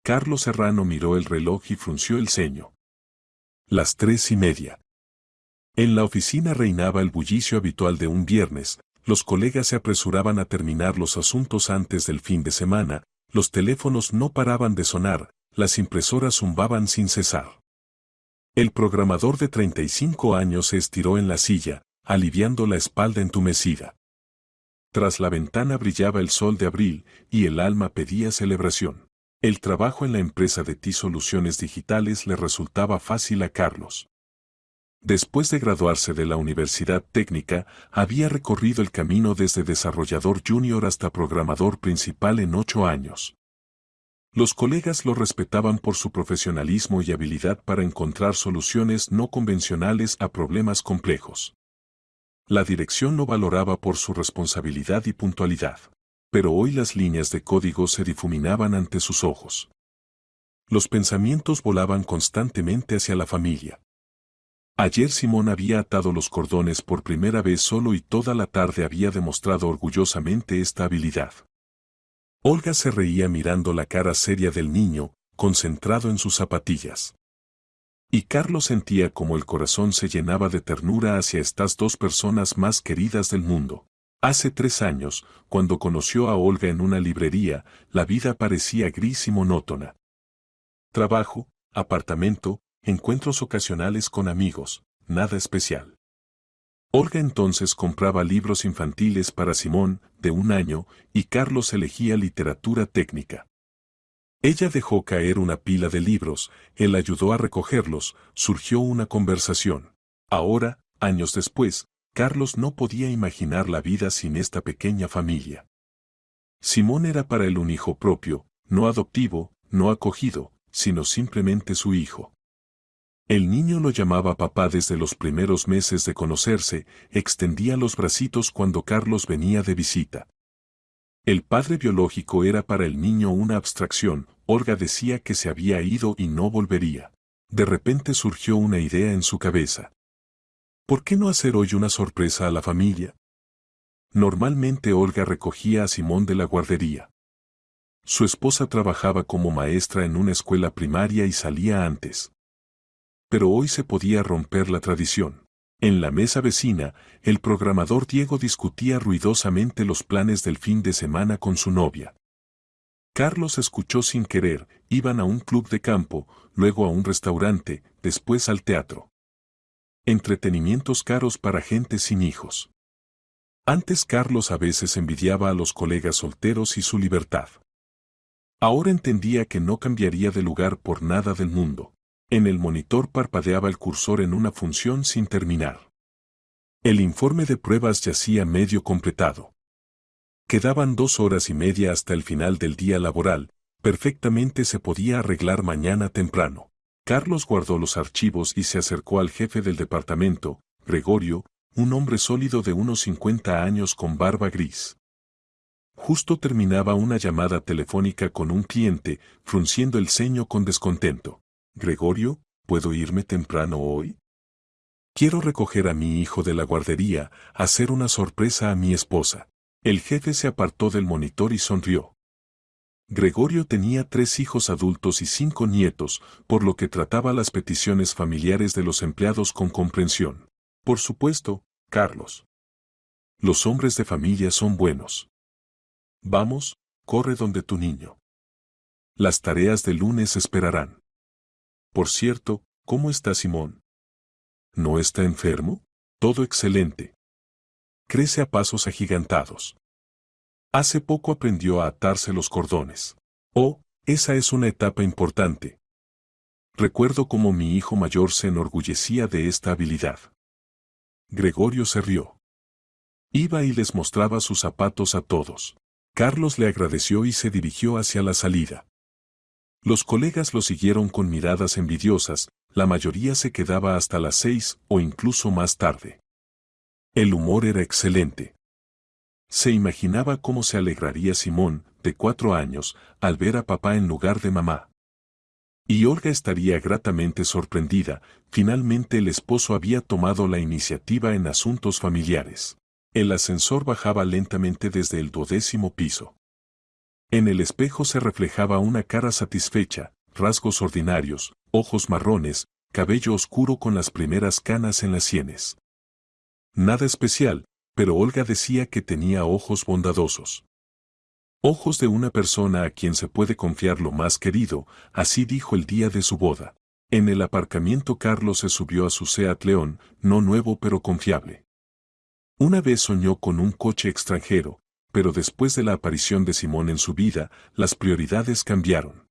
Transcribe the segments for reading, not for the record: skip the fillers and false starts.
Carlos Serrano miró el reloj y frunció el ceño. Las 3:30. En la oficina reinaba el bullicio habitual de un viernes, los colegas se apresuraban a terminar los asuntos antes del fin de semana, los teléfonos no paraban de sonar, las impresoras zumbaban sin cesar. El programador de 35 años se estiró en la silla, aliviando la espalda entumecida. Tras la ventana brillaba el sol de abril, y el alma pedía celebración. El trabajo en la empresa de TI Soluciones Digitales le resultaba fácil a Carlos. Después de graduarse de la Universidad Técnica, había recorrido el camino desde desarrollador junior hasta programador principal en 8 años. Los colegas lo respetaban por su profesionalismo y habilidad para encontrar soluciones no convencionales a problemas complejos. La dirección lo valoraba por su responsabilidad y puntualidad. Pero hoy las líneas de código se difuminaban ante sus ojos. Los pensamientos volaban constantemente hacia la familia. Ayer Simón había atado los cordones por primera vez solo y toda la tarde había demostrado orgullosamente esta habilidad. Olga se reía mirando la cara seria del niño, concentrado en sus zapatillas. Y Carlos sentía como el corazón se llenaba de ternura hacia estas dos personas más queridas del mundo. Hace 3 años, cuando conoció a Olga en una librería, la vida parecía gris y monótona. Trabajo, apartamento, encuentros ocasionales con amigos, nada especial. Olga entonces compraba libros infantiles para Simón, de 1 año, y Carlos elegía literatura técnica. Ella dejó caer una pila de libros, él ayudó a recogerlos, surgió una conversación. Ahora, años después, Carlos no podía imaginar la vida sin esta pequeña familia. Simón era para él un hijo propio, no adoptivo, no acogido, sino simplemente su hijo. El niño lo llamaba papá desde los primeros meses de conocerse, extendía los bracitos cuando Carlos venía de visita. El padre biológico era para el niño una abstracción, Olga decía que se había ido y no volvería. De repente surgió una idea en su cabeza. ¿Por qué no hacer hoy una sorpresa a la familia? Normalmente Olga recogía a Simón de la guardería. Su esposa trabajaba como maestra en una escuela primaria y salía antes. Pero hoy se podía romper la tradición. En la mesa vecina, el programador Diego discutía ruidosamente los planes del fin de semana con su novia. Carlos escuchó sin querer, iban a un club de campo, luego a un restaurante, después al teatro. Entretenimientos caros para gente sin hijos. Antes Carlos a veces envidiaba a los colegas solteros y su libertad. Ahora entendía que no cambiaría de lugar por nada del mundo. En el monitor parpadeaba el cursor en una función sin terminar. El informe de pruebas yacía medio completado. Quedaban 2 horas y media hasta el final del día laboral, perfectamente se podía arreglar mañana temprano. Carlos guardó los archivos y se acercó al jefe del departamento, Gregorio, un hombre sólido de unos 50 años con barba gris. Justo terminaba una llamada telefónica con un cliente, frunciendo el ceño con descontento. Gregorio, ¿puedo irme temprano hoy? Quiero recoger a mi hijo de la guardería, hacer una sorpresa a mi esposa. El jefe se apartó del monitor y sonrió. Gregorio tenía 3 hijos adultos y 5 nietos, por lo que trataba las peticiones familiares de los empleados con comprensión. Por supuesto, Carlos. Los hombres de familia son buenos. Vamos, corre donde tu niño. Las tareas del lunes esperarán. Por cierto, ¿cómo está Simón? ¿No está enfermo? Todo excelente. Crece a pasos agigantados. Hace poco aprendió a atarse los cordones. Oh, esa es una etapa importante. Recuerdo cómo mi hijo mayor se enorgullecía de esta habilidad. Gregorio se rió. Iba y les mostraba sus zapatos a todos. Carlos le agradeció y se dirigió hacia la salida. Los colegas lo siguieron con miradas envidiosas, la mayoría se quedaba hasta las 6 o incluso más tarde. El humor era excelente. Se imaginaba cómo se alegraría Simón, de 4 años, al ver a papá en lugar de mamá. Y Olga estaría gratamente sorprendida, finalmente el esposo había tomado la iniciativa en asuntos familiares. El ascensor bajaba lentamente desde el 12º piso. En el espejo se reflejaba una cara satisfecha, rasgos ordinarios, ojos marrones, cabello oscuro con las primeras canas en las sienes. Nada especial, pero Olga decía que tenía ojos bondadosos. Ojos de una persona a quien se puede confiar lo más querido, así dijo el día de su boda. En el aparcamiento Carlos se subió a su Seat León, no nuevo pero confiable. Una vez soñó con un coche extranjero, pero después de la aparición de Simón en su vida, las prioridades cambiaron.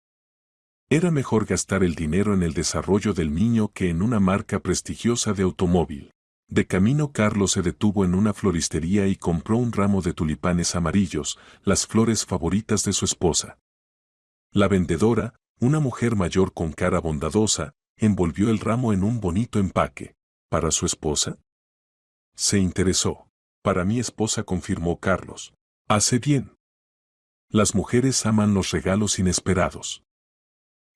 Era mejor gastar el dinero en el desarrollo del niño que en una marca prestigiosa de automóvil. De camino Carlos se detuvo en una floristería y compró un ramo de tulipanes amarillos, las flores favoritas de su esposa. La vendedora, una mujer mayor con cara bondadosa, envolvió el ramo en un bonito empaque. ¿Para su esposa? Se interesó. Para mi esposa, confirmó Carlos. Hace bien. Las mujeres aman los regalos inesperados.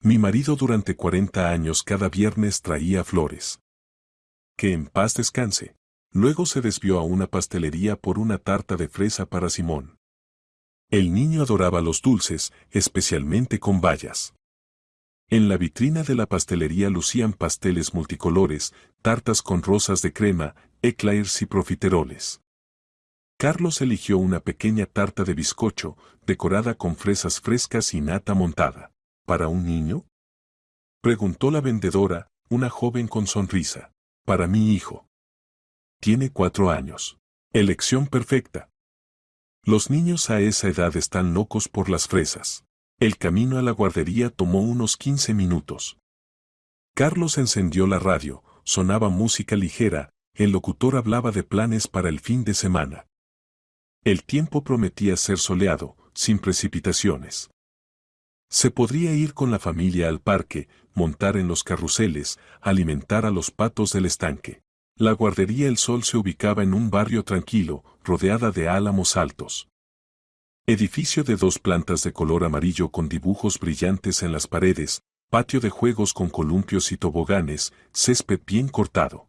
Mi marido durante 40 años cada viernes traía flores. Que en paz descanse. Luego se desvió a una pastelería por una tarta de fresa para Simón. El niño adoraba los dulces, especialmente con bayas. En la vitrina de la pastelería lucían pasteles multicolores, tartas con rosas de crema, eclairs y profiteroles. Carlos eligió una pequeña tarta de bizcocho, decorada con fresas frescas y nata montada. ¿Para un niño?, preguntó la vendedora, una joven con sonrisa. Para mi hijo. Tiene 4 años. Elección perfecta. Los niños a esa edad están locos por las fresas. El camino a la guardería tomó unos 15 minutos. Carlos encendió la radio, sonaba música ligera, el locutor hablaba de planes para el fin de semana. El tiempo prometía ser soleado, sin precipitaciones. Se podría ir con la familia al parque, montar en los carruseles, alimentar a los patos del estanque. La guardería El Sol se ubicaba en un barrio tranquilo, rodeada de álamos altos. Edificio de 2 plantas de color amarillo con dibujos brillantes en las paredes, patio de juegos con columpios y toboganes, césped bien cortado.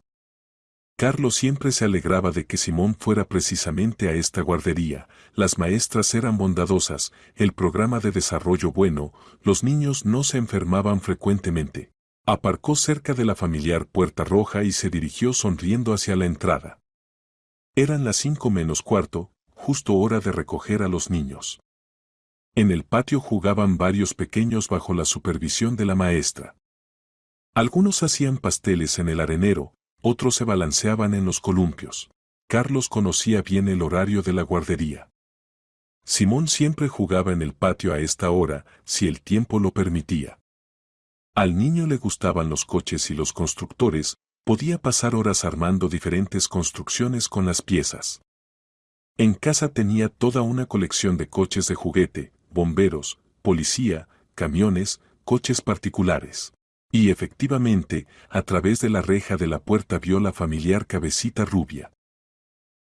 Carlos siempre se alegraba de que Simón fuera precisamente a esta guardería, las maestras eran bondadosas, el programa de desarrollo bueno, los niños no se enfermaban frecuentemente. Aparcó cerca de la familiar Puerta Roja y se dirigió sonriendo hacia la entrada. Eran las 5 menos cuarto, justo hora de recoger a los niños. En el patio jugaban varios pequeños bajo la supervisión de la maestra. Algunos hacían pasteles en el arenero, otros se balanceaban en los columpios. Carlos conocía bien el horario de la guardería. Simón siempre jugaba en el patio a esta hora, si el tiempo lo permitía. Al niño le gustaban los coches y los constructores, podía pasar horas armando diferentes construcciones con las piezas. En casa tenía toda una colección de coches de juguete, bomberos, policía, camiones, coches particulares. Y efectivamente, a través de la reja de la puerta vio la familiar cabecita rubia.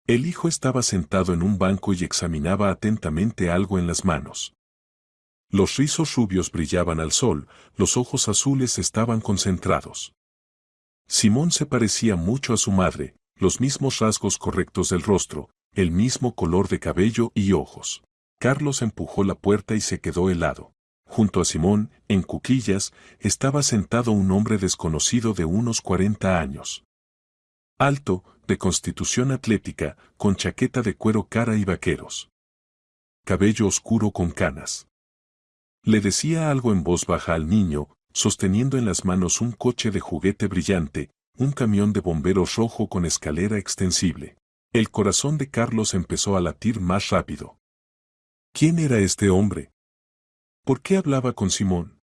El hijo estaba sentado en un banco y examinaba atentamente algo en las manos. Los rizos rubios brillaban al sol, los ojos azules estaban concentrados. Simón se parecía mucho a su madre, los mismos rasgos correctos del rostro, el mismo color de cabello y ojos. Carlos empujó la puerta y se quedó helado. Junto a Simón, en cuclillas, estaba sentado un hombre desconocido de unos 40 años. Alto, de constitución atlética, con chaqueta de cuero cara y vaqueros. Cabello oscuro con canas. Le decía algo en voz baja al niño, sosteniendo en las manos un coche de juguete brillante, un camión de bomberos rojo con escalera extensible. El corazón de Carlos empezó a latir más rápido. ¿Quién era este hombre? ¿Por qué hablaba con Simón?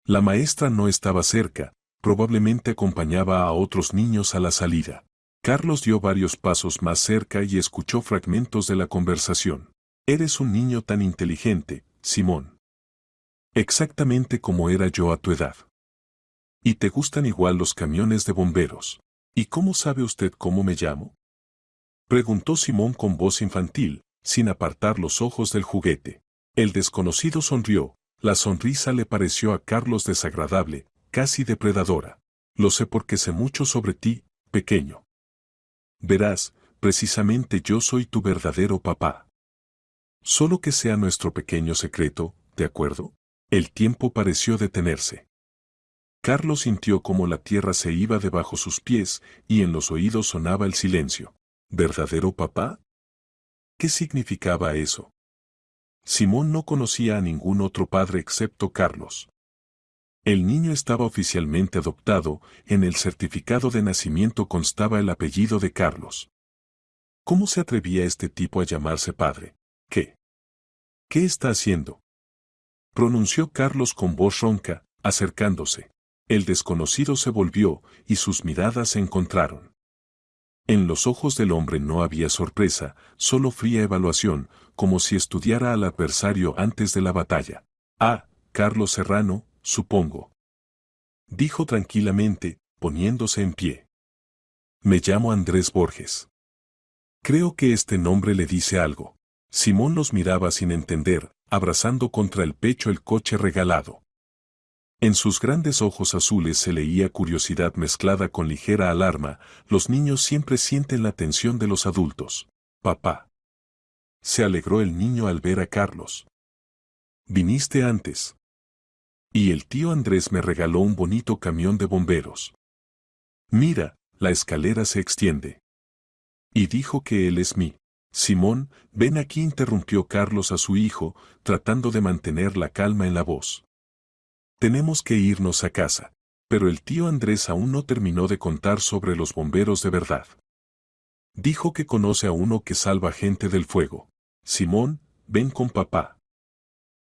La maestra no estaba cerca, probablemente acompañaba a otros niños a la salida. Carlos dio varios pasos más cerca y escuchó fragmentos de la conversación. Eres un niño tan inteligente, Simón. Exactamente como era yo a tu edad. Y te gustan igual los camiones de bomberos. ¿Y cómo sabe usted cómo me llamo? Preguntó Simón con voz infantil, sin apartar los ojos del juguete. El desconocido sonrió, la sonrisa le pareció a Carlos desagradable, casi depredadora. Lo sé porque sé mucho sobre ti, pequeño. Verás, precisamente yo soy tu verdadero papá. Solo que sea nuestro pequeño secreto, ¿de acuerdo? El tiempo pareció detenerse. Carlos sintió como la tierra se iba debajo sus pies y en los oídos sonaba el silencio. ¿Verdadero papá? ¿Qué significaba eso? Simón no conocía a ningún otro padre excepto Carlos. El niño estaba oficialmente adoptado, en el certificado de nacimiento constaba el apellido de Carlos. ¿Cómo se atrevía este tipo a llamarse padre? ¿Qué? ¿Qué está haciendo? Pronunció Carlos con voz ronca, acercándose. El desconocido se volvió, y sus miradas se encontraron. En los ojos del hombre no había sorpresa, solo fría evaluación, como si estudiara al adversario antes de la batalla. Ah, Carlos Serrano, supongo. Dijo tranquilamente, poniéndose en pie. Me llamo Andrés Borges. Creo que este nombre le dice algo. Simón los miraba sin entender, abrazando contra el pecho el coche regalado. En sus grandes ojos azules se leía curiosidad mezclada con ligera alarma. Los niños siempre sienten la tensión de los adultos. Papá. Se alegró el niño al ver a Carlos. Viniste antes. Y el tío Andrés me regaló un bonito camión de bomberos. Mira, la escalera se extiende. Y dijo que él es mí. Simón, ven aquí, interrumpió Carlos a su hijo, tratando de mantener la calma en la voz. Tenemos que irnos a casa. Pero el tío Andrés aún no terminó de contar sobre los bomberos de verdad. Dijo que conoce a uno que salva gente del fuego. Simón, ven con papá.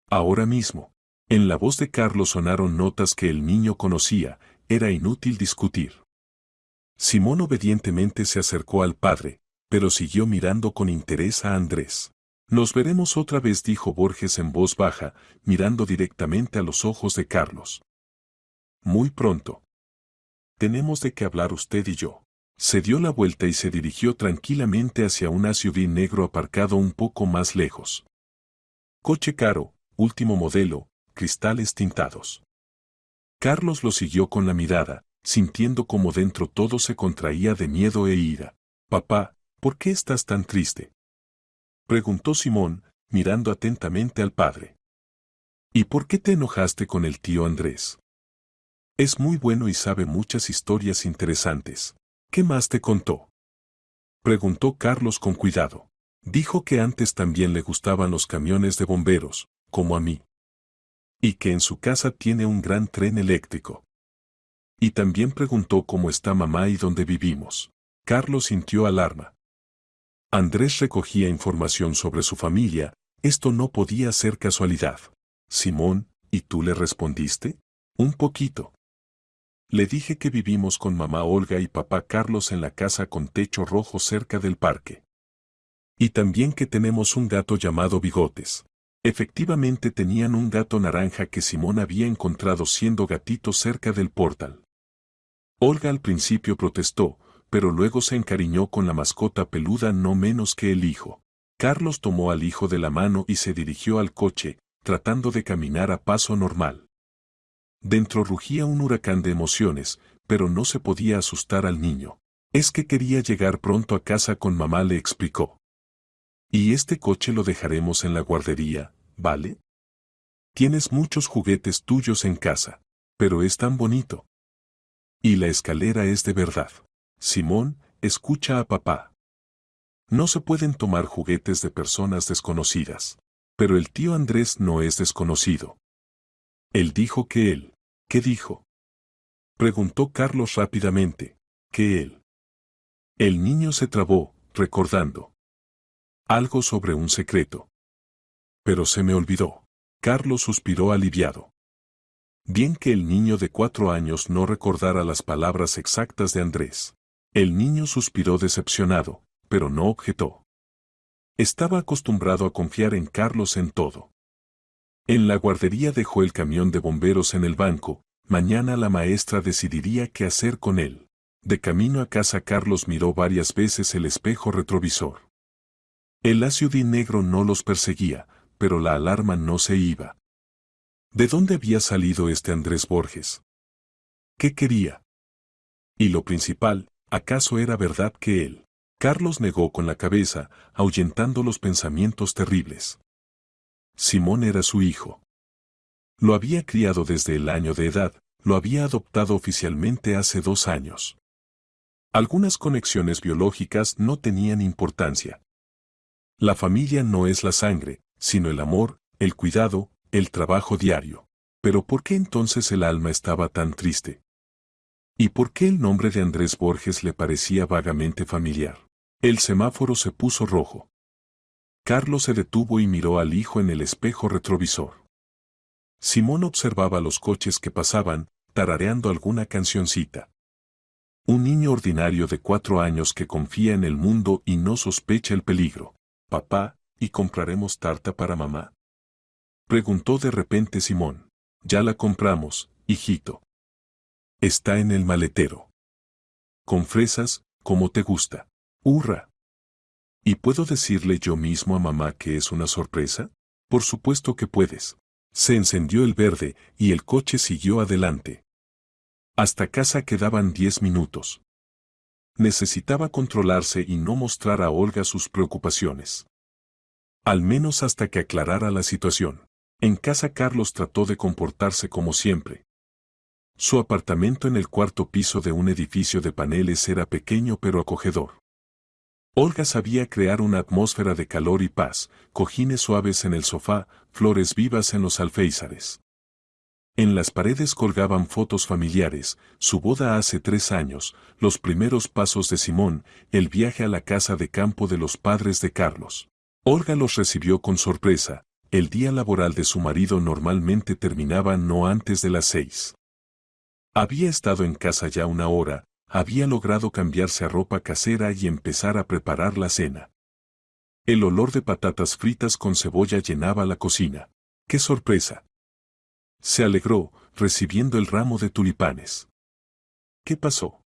Ahora mismo. En la voz de Carlos sonaron notas que el niño conocía, era inútil discutir. Simón obedientemente se acercó al padre, pero siguió mirando con interés a Andrés. Nos veremos otra vez, dijo Borges en voz baja, mirando directamente a los ojos de Carlos. Muy pronto. Tenemos de qué hablar usted y yo. Se dio la vuelta y se dirigió tranquilamente hacia un SUV negro aparcado un poco más lejos. Coche caro, último modelo, cristales tintados. Carlos lo siguió con la mirada, sintiendo como dentro todo se contraía de miedo e ira. Papá, ¿por qué estás tan triste? Preguntó Simón, mirando atentamente al padre. ¿Y por qué te enojaste con el tío Andrés? Es muy bueno y sabe muchas historias interesantes. ¿Qué más te contó? Preguntó Carlos con cuidado. Dijo que antes también le gustaban los camiones de bomberos, como a mí. Y que en su casa tiene un gran tren eléctrico. Y también preguntó cómo está mamá y dónde vivimos. Carlos sintió alarma. Andrés recogía información sobre su familia, esto no podía ser casualidad. Simón, ¿y tú le respondiste? Un poquito. Le dije que vivimos con mamá Olga y papá Carlos en la casa con techo rojo cerca del parque. Y también que tenemos un gato llamado Bigotes. Efectivamente tenían un gato naranja que Simón había encontrado siendo gatito cerca del portal. Olga al principio protestó, pero luego se encariñó con la mascota peluda no menos que el hijo. Carlos tomó al hijo de la mano y se dirigió al coche, tratando de caminar a paso normal. Dentro rugía un huracán de emociones, pero no se podía asustar al niño. Es que quería llegar pronto a casa con mamá, le explicó. Y este coche lo dejaremos en la guardería, ¿vale? Tienes muchos juguetes tuyos en casa, pero es tan bonito. Y la escalera es de verdad. Simón, escucha a papá. No se pueden tomar juguetes de personas desconocidas. Pero el tío Andrés no es desconocido. Él dijo que él. ¿Qué dijo? Preguntó Carlos rápidamente. ¿Qué él? El niño se trabó, recordando. Algo sobre un secreto. Pero se me olvidó. Carlos suspiró aliviado. Bien que el niño de 4 años no recordara las palabras exactas de Andrés. El niño suspiró decepcionado, pero no objetó. Estaba acostumbrado a confiar en Carlos en todo. En la guardería dejó el camión de bomberos en el banco, mañana la maestra decidiría qué hacer con él. De camino a casa Carlos miró varias veces el espejo retrovisor. El SUV negro no los perseguía, pero la alarma no se iba. ¿De dónde había salido este Andrés Borges? ¿Qué quería? Y lo principal, ¿acaso era verdad que él? Carlos negó con la cabeza, ahuyentando los pensamientos terribles. Simón era su hijo. Lo había criado desde el año de edad, lo había adoptado oficialmente hace 2 años. Algunas conexiones biológicas no tenían importancia. La familia no es la sangre, sino el amor, el cuidado, el trabajo diario. Pero ¿por qué entonces el alma estaba tan triste? ¿Y por qué el nombre de Andrés Borges le parecía vagamente familiar? El semáforo se puso rojo. Carlos se detuvo y miró al hijo en el espejo retrovisor. Simón observaba los coches que pasaban, tarareando alguna cancioncita. Un niño ordinario de 4 años que confía en el mundo y no sospecha el peligro. «Papá, ¿y compraremos tarta para mamá?», preguntó de repente Simón. «Ya la compramos, hijito. Está en el maletero. Con fresas, como te gusta». «¡Hurra! ¿Y puedo decirle yo mismo a mamá que es una sorpresa?». «Por supuesto que puedes». Se encendió el verde y el coche siguió adelante. Hasta casa quedaban 10 minutos. Necesitaba controlarse y no mostrar a Olga sus preocupaciones. Al menos hasta que aclarara la situación. En casa Carlos trató de comportarse como siempre. Su apartamento en el 4º piso de un edificio de paneles era pequeño pero acogedor. Olga sabía crear una atmósfera de calor y paz, cojines suaves en el sofá, flores vivas en los alféizares. En las paredes colgaban fotos familiares, su boda hace 3 años, los primeros pasos de Simón, el viaje a la casa de campo de los padres de Carlos. Olga los recibió con sorpresa, el día laboral de su marido normalmente terminaba no antes de las 6. Había estado en casa ya 1 hora, había logrado cambiarse a ropa casera y empezar a preparar la cena. El olor de patatas fritas con cebolla llenaba la cocina. ¡Qué sorpresa!, se alegró, recibiendo el ramo de tulipanes. ¿Qué pasó?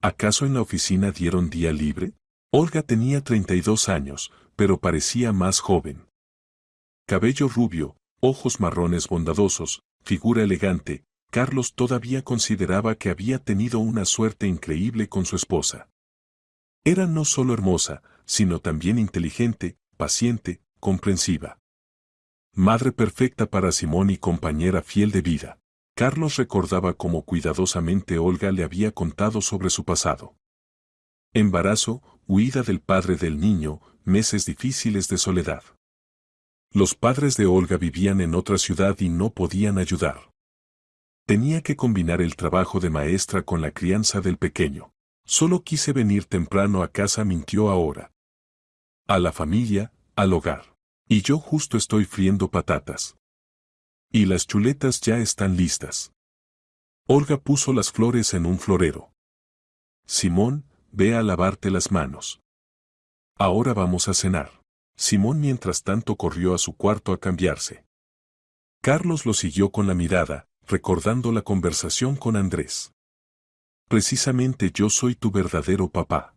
¿Acaso en la oficina dieron día libre? Olga tenía 32 años, pero parecía más joven. Cabello rubio, ojos marrones bondadosos, figura elegante. Carlos todavía consideraba que había tenido una suerte increíble con su esposa. Era no solo hermosa, sino también inteligente, paciente, comprensiva. Madre perfecta para Simón y compañera fiel de vida. Carlos recordaba cómo cuidadosamente Olga le había contado sobre su pasado. Embarazo, huida del padre del niño, meses difíciles de soledad. Los padres de Olga vivían en otra ciudad y no podían ayudar. Tenía que combinar el trabajo de maestra con la crianza del pequeño. Solo quise venir temprano a casa, mintió ahora. A la familia, al hogar. Y yo justo estoy friendo patatas. Y las chuletas ya están listas. Olga puso las flores en un florero. Simón, ve a lavarte las manos. Ahora vamos a cenar. Simón mientras tanto corrió a su cuarto a cambiarse. Carlos lo siguió con la mirada, recordando la conversación con Andrés. Precisamente yo soy tu verdadero papá.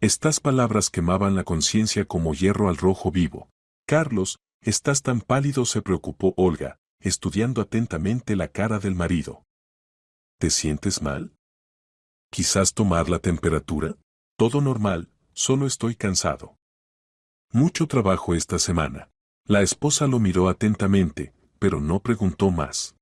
Estas palabras quemaban la conciencia como hierro al rojo vivo. Carlos, estás tan pálido, se preocupó Olga, estudiando atentamente la cara del marido. ¿Te sientes mal? ¿Quizás tomar la temperatura? Todo normal, solo estoy cansado. Mucho trabajo esta semana. La esposa lo miró atentamente, pero no preguntó más.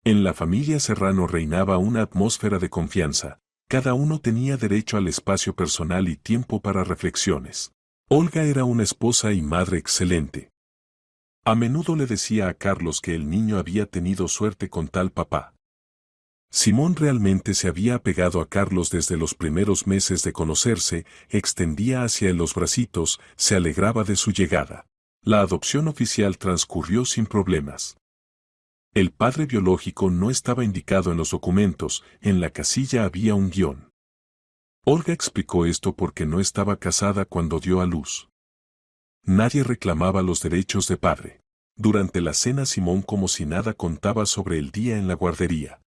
En la familia Serrano reinaba una atmósfera de confianza. Cada uno tenía derecho al espacio personal y tiempo para reflexiones. Olga era una esposa y madre excelente. A menudo le decía a Carlos que el niño había tenido suerte con tal papá. Simón realmente se había apegado a Carlos desde los primeros meses de conocerse, extendía hacia él los bracitos, se alegraba de su llegada. La adopción oficial transcurrió sin problemas. El padre biológico no estaba indicado en los documentos, en la casilla había un guión. Olga explicó esto porque no estaba casada cuando dio a luz. Nadie reclamaba los derechos de padre. Durante la cena Simón como si nada contaba sobre el día en la guardería.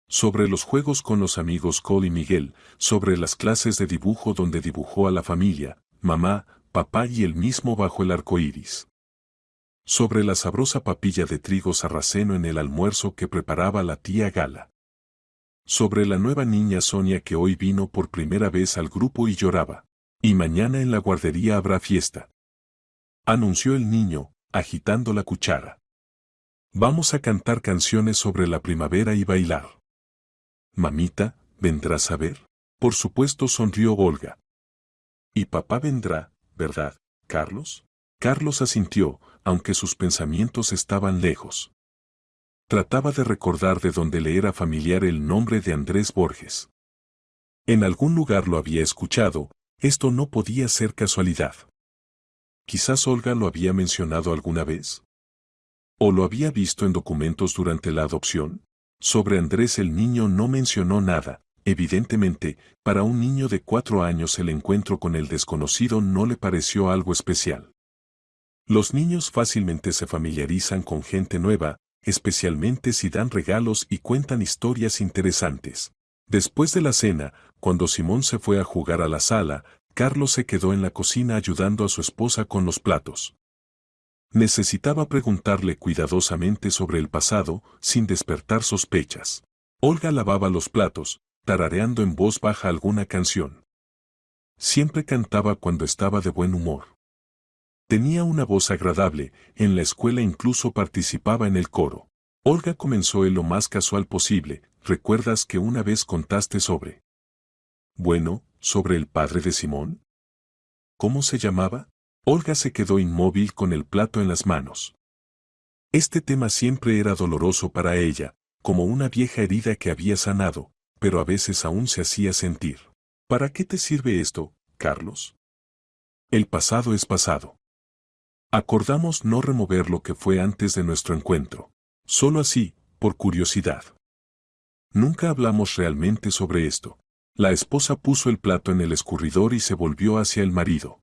Sobre los juegos con los amigos Cole y Miguel, sobre las clases de dibujo donde dibujó a la familia, mamá, papá y él mismo bajo el arco iris. Sobre la sabrosa papilla de trigo sarraceno en el almuerzo que preparaba la tía Gala. Sobre la nueva niña Sonia que hoy vino por primera vez al grupo y lloraba. Y mañana en la guardería habrá fiesta, anunció el niño, agitando la cuchara. Vamos a cantar canciones sobre la primavera y bailar. Mamita, ¿vendrás a ver? Por supuesto, sonrió Olga. Y papá vendrá, ¿verdad, Carlos? Carlos asintió, aunque sus pensamientos estaban lejos. Trataba de recordar de dónde le era familiar el nombre de Andrés Borges. En algún lugar lo había escuchado, esto no podía ser casualidad. Quizás Olga lo había mencionado alguna vez. ¿O lo había visto en documentos durante la adopción? Sobre Andrés el niño no mencionó nada. Evidentemente, para un niño de 4 años el encuentro con el desconocido no le pareció algo especial. Los niños fácilmente se familiarizan con gente nueva, especialmente si dan regalos y cuentan historias interesantes. Después de la cena, cuando Simón se fue a jugar a la sala, Carlos se quedó en la cocina ayudando a su esposa con los platos. Necesitaba preguntarle cuidadosamente sobre el pasado, sin despertar sospechas. Olga lavaba los platos, tarareando en voz baja alguna canción. Siempre cantaba cuando estaba de buen humor. Tenía una voz agradable, en la escuela incluso participaba en el coro. Olga comenzó en lo más casual posible. ¿Recuerdas que una vez contaste sobre? Bueno, sobre el padre de Simón. ¿Cómo se llamaba? Olga se quedó inmóvil con el plato en las manos. Este tema siempre era doloroso para ella, como una vieja herida que había sanado, pero a veces aún se hacía sentir. ¿Para qué te sirve esto, Carlos? El pasado es pasado. Acordamos no remover lo que fue antes de nuestro encuentro. Solo así, por curiosidad. Nunca hablamos realmente sobre esto. La esposa puso el plato en el escurridor y se volvió hacia el marido.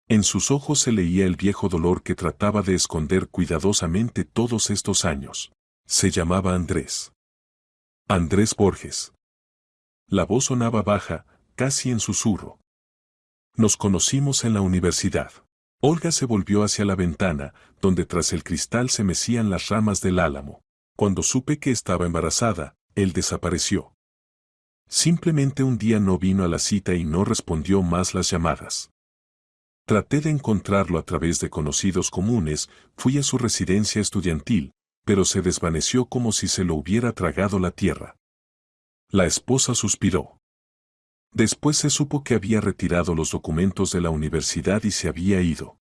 En sus ojos se leía el viejo dolor que trataba de esconder cuidadosamente todos estos años. Se llamaba Andrés. Andrés Borges. La voz sonaba baja, casi en susurro. Nos conocimos en la universidad. Olga se volvió hacia la ventana, donde tras el cristal se mecían las ramas del álamo. Cuando supe que estaba embarazada, él desapareció. Simplemente un día no vino a la cita y no respondió más las llamadas. Traté de encontrarlo a través de conocidos comunes, fui a su residencia estudiantil, pero se desvaneció como si se lo hubiera tragado la tierra. La esposa suspiró. Después se supo que había retirado los documentos de la universidad y se había ido.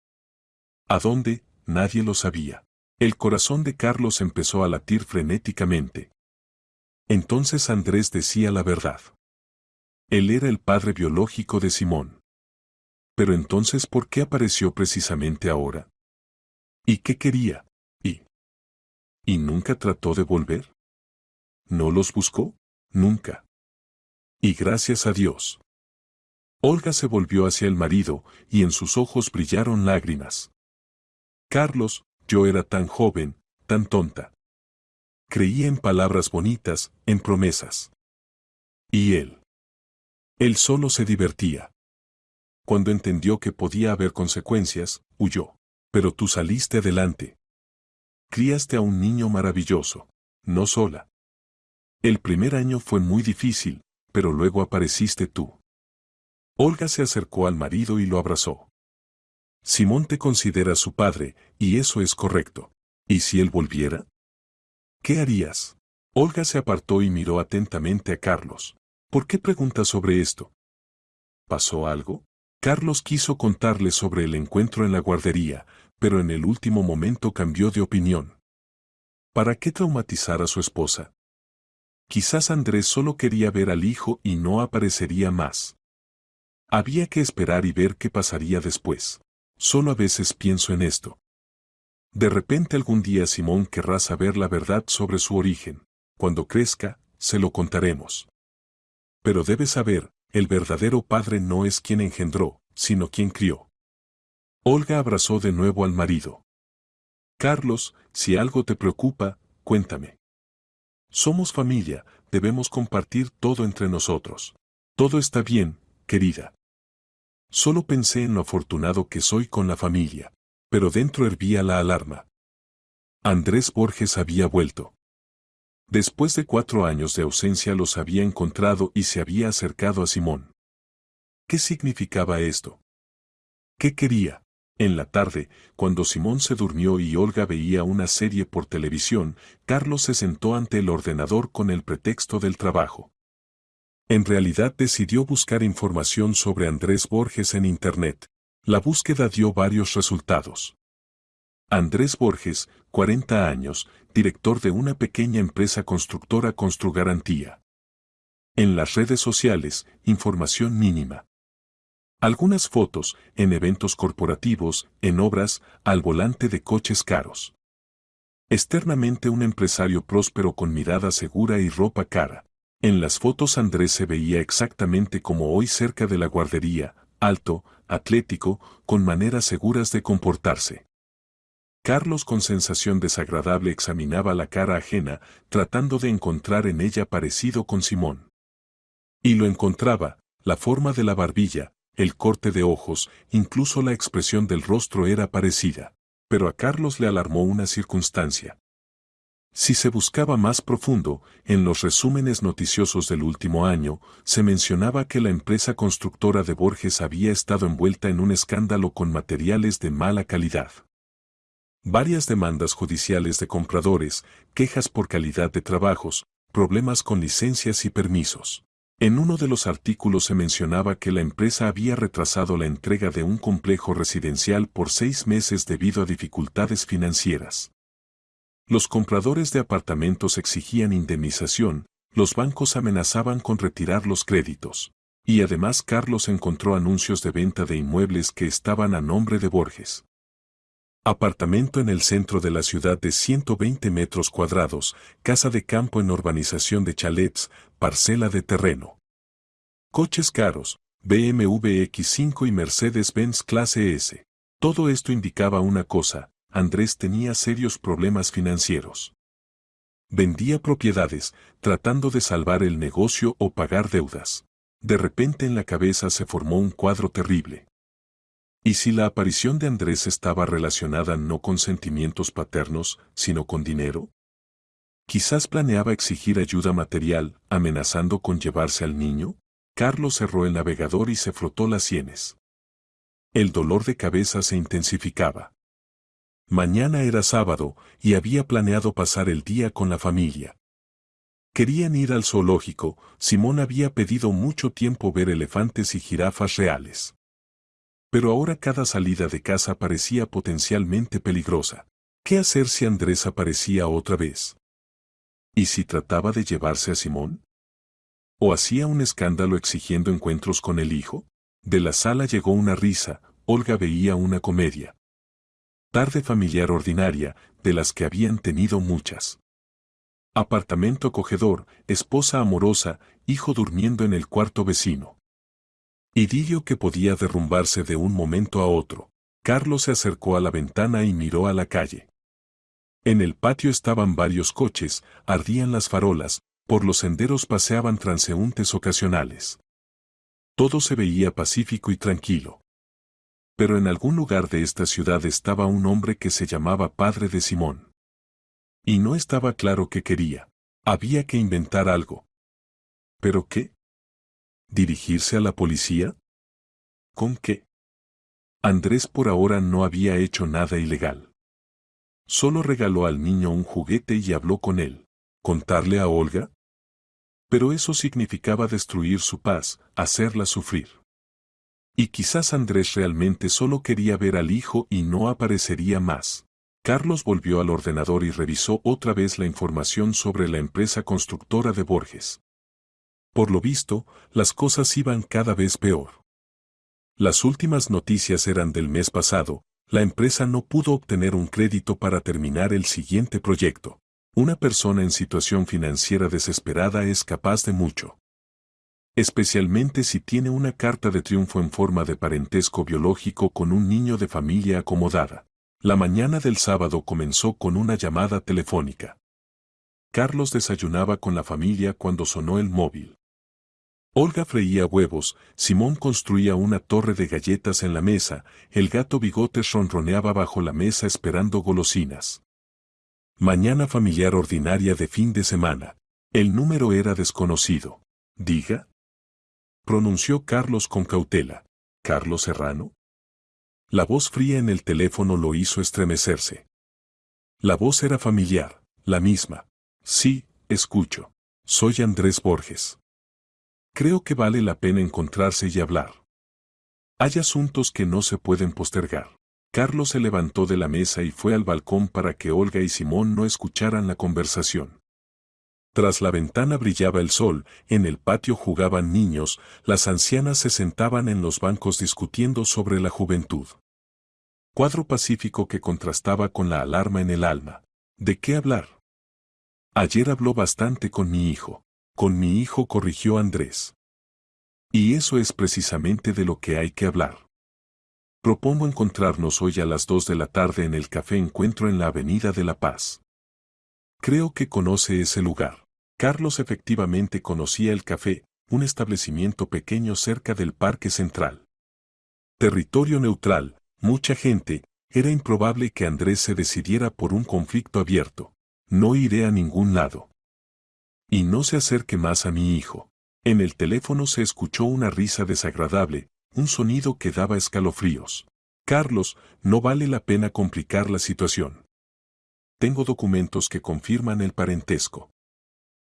¿A dónde? Nadie lo sabía. El corazón de Carlos empezó a latir frenéticamente. Entonces Andrés decía la verdad. Él era el padre biológico de Simón. Pero entonces, ¿por qué apareció precisamente ahora? ¿Y qué quería? ¿Y nunca trató de volver? ¿No los buscó? Nunca. Y gracias a Dios. Olga se volvió hacia el marido, y en sus ojos brillaron lágrimas. Carlos, yo era tan joven, tan tonta. Creía en palabras bonitas, en promesas. Y él. Él solo se divertía. Cuando entendió que podía haber consecuencias, huyó. Pero tú saliste adelante. Criaste a un niño maravilloso. No sola. El primer año fue muy difícil, pero luego apareciste tú. Olga se acercó al marido y lo abrazó. Simón te considera su padre, y eso es correcto. ¿Y si él volviera? ¿Qué harías? Olga se apartó y miró atentamente a Carlos. ¿Por qué preguntas sobre esto? ¿Pasó algo? Carlos quiso contarle sobre el encuentro en la guardería, pero en el último momento cambió de opinión. ¿Para qué traumatizar a su esposa? Quizás Andrés solo quería ver al hijo y no aparecería más. Había que esperar y ver qué pasaría después. Solo a veces pienso en esto. De repente algún día Simón querrá saber la verdad sobre su origen. Cuando crezca, se lo contaremos. Pero debes saber, el verdadero padre no es quien engendró, sino quien crió. Olga abrazó de nuevo al marido. Carlos, si algo te preocupa, cuéntame. Somos familia, debemos compartir todo entre nosotros. Todo está bien, querida. Solo pensé en lo afortunado que soy con la familia, pero dentro hervía la alarma. Andrés Borges había vuelto. Después de 4 años de ausencia los había encontrado y se había acercado a Simón. ¿Qué significaba esto? ¿Qué quería? En la tarde, cuando Simón se durmió y Olga veía una serie por televisión, Carlos se sentó ante el ordenador con el pretexto del trabajo. En realidad decidió buscar información sobre Andrés Borges en Internet. La búsqueda dio varios resultados. Andrés Borges, 40 años, director de una pequeña empresa constructora Construgarantía. En las redes sociales, información mínima. Algunas fotos, en eventos corporativos, en obras, al volante de coches caros. Externamente un empresario próspero con mirada segura y ropa cara. En las fotos Andrés se veía exactamente como hoy cerca de la guardería, alto, atlético, con maneras seguras de comportarse. Carlos con sensación desagradable examinaba la cara ajena, tratando de encontrar en ella parecido con Simón. Y lo encontraba, la forma de la barbilla, el corte de ojos, incluso la expresión del rostro era parecida. Pero a Carlos le alarmó una circunstancia. Si se buscaba más profundo, en los resúmenes noticiosos del último año, se mencionaba que la empresa constructora de Borges había estado envuelta en un escándalo con materiales de mala calidad. Varias demandas judiciales de compradores, quejas por calidad de trabajos, problemas con licencias y permisos. En uno de los artículos se mencionaba que la empresa había retrasado la entrega de un complejo residencial por 6 meses debido a dificultades financieras. Los compradores de apartamentos exigían indemnización, los bancos amenazaban con retirar los créditos. Y además Carlos encontró anuncios de venta de inmuebles que estaban a nombre de Borges. Apartamento en el centro de la ciudad de 120 metros cuadrados, casa de campo en urbanización de chalets, parcela de terreno. Coches caros, BMW X5 y Mercedes-Benz clase S. Todo esto indicaba una cosa, Andrés tenía serios problemas financieros. Vendía propiedades, tratando de salvar el negocio o pagar deudas. De repente en la cabeza se formó un cuadro terrible. ¿Y si la aparición de Andrés estaba relacionada no con sentimientos paternos, sino con dinero? Quizás planeaba exigir ayuda material, amenazando con llevarse al niño. Carlos cerró el navegador y se frotó las sienes. El dolor de cabeza se intensificaba. Mañana era sábado, y había planeado pasar el día con la familia. Querían ir al zoológico, Simón había pedido mucho tiempo ver elefantes y jirafas reales. Pero ahora cada salida de casa parecía potencialmente peligrosa. ¿Qué hacer si Andrés aparecía otra vez? ¿Y si trataba de llevarse a Simón? ¿O hacía un escándalo exigiendo encuentros con el hijo? De la sala llegó una risa, Olga veía una comedia. Tarde familiar ordinaria, de las que habían tenido muchas. Apartamento acogedor, esposa amorosa, hijo durmiendo en el cuarto vecino. Idilio que podía derrumbarse de un momento a otro. Carlos se acercó a la ventana y miró a la calle. En el patio estaban varios coches, ardían las farolas, por los senderos paseaban transeúntes ocasionales. Todo se veía pacífico y tranquilo. Pero en algún lugar de esta ciudad estaba un hombre que se llamaba padre de Simón. Y no estaba claro qué quería. Había que inventar algo. ¿Pero qué? ¿Dirigirse a la policía? ¿Con qué? Andrés por ahora no había hecho nada ilegal. Solo regaló al niño un juguete y habló con él. ¿Contarle a Olga? Pero eso significaba destruir su paz, hacerla sufrir. Y quizás Andrés realmente solo quería ver al hijo y no aparecería más. Carlos volvió al ordenador y revisó otra vez la información sobre la empresa constructora de Borges. Por lo visto, las cosas iban cada vez peor. Las últimas noticias eran del mes pasado, la empresa no pudo obtener un crédito para terminar el siguiente proyecto. Una persona en situación financiera desesperada es capaz de mucho. Especialmente si tiene una carta de triunfo en forma de parentesco biológico con un niño de familia acomodada. La mañana del sábado comenzó con una llamada telefónica. Carlos desayunaba con la familia cuando sonó el móvil. Olga freía huevos, Simón construía una torre de galletas en la mesa, el gato Bigotes ronroneaba bajo la mesa esperando golosinas. Mañana familiar ordinaria de fin de semana. El número era desconocido. Diga. Pronunció Carlos con cautela. ¿Carlos Serrano? La voz fría en el teléfono lo hizo estremecerse. La voz era familiar, la misma. Sí, escucho. Soy Andrés Borges. Creo que vale la pena encontrarse y hablar. Hay asuntos que no se pueden postergar. Carlos se levantó de la mesa y fue al balcón para que Olga y Simón no escucharan la conversación. Tras la ventana brillaba el sol, en el patio jugaban niños, las ancianas se sentaban en los bancos discutiendo sobre la juventud. Cuadro pacífico que contrastaba con la alarma en el alma. ¿De qué hablar? Ayer habló bastante con mi hijo. Con mi hijo, corrigió Andrés. Y eso es precisamente de lo que hay que hablar. Propongo encontrarnos hoy a las 2 de la tarde en el Café Encuentro en la Avenida de la Paz. Creo que conoce ese lugar. Carlos efectivamente conocía el café, un establecimiento pequeño cerca del Parque Central. Territorio neutral, mucha gente, era improbable que Andrés se decidiera por un conflicto abierto. No iré a ningún lado. Y no se acerque más a mi hijo. En el teléfono se escuchó una risa desagradable, un sonido que daba escalofríos. Carlos, no vale la pena complicar la situación. Tengo documentos que confirman el parentesco.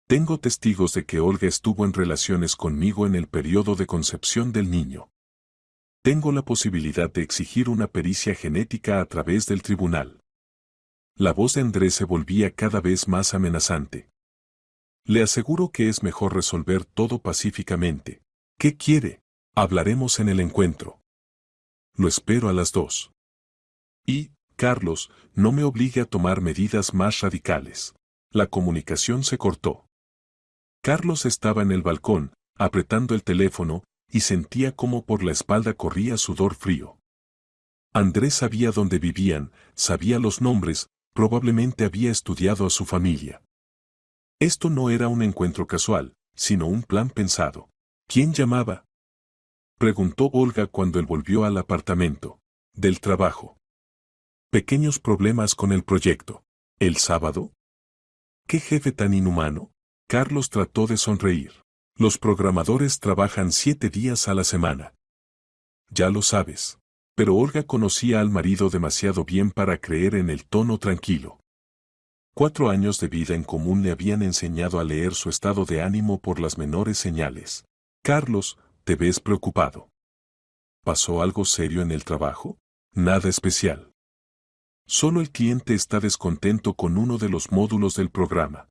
Tengo testigos de que Olga estuvo en relaciones conmigo en el periodo de concepción del niño. Tengo la posibilidad de exigir una pericia genética a través del tribunal. La voz de Andrés se volvía cada vez más amenazante. Le aseguro que es mejor resolver todo pacíficamente. ¿Qué quiere? Hablaremos en el encuentro. Lo espero a las 2. Y, Carlos, no me obligue a tomar medidas más radicales. La comunicación se cortó. Carlos estaba en el balcón, apretando el teléfono, y sentía como por la espalda corría sudor frío. Andrés sabía dónde vivían, sabía los nombres, probablemente había estudiado a su familia. Esto no era un encuentro casual, sino un plan pensado. ¿Quién llamaba? Preguntó Olga cuando él volvió al apartamento. Del trabajo. Pequeños problemas con el proyecto. ¿El sábado? ¿Qué jefe tan inhumano? Carlos trató de sonreír. Los programadores trabajan 7 días a la semana. Ya lo sabes. Pero Olga conocía al marido demasiado bien para creer en el tono tranquilo. 4 años de vida en común le habían enseñado a leer su estado de ánimo por las menores señales. Carlos, te ves preocupado. ¿Pasó algo serio en el trabajo? Nada especial. Solo el cliente está descontento con uno de los módulos del programa.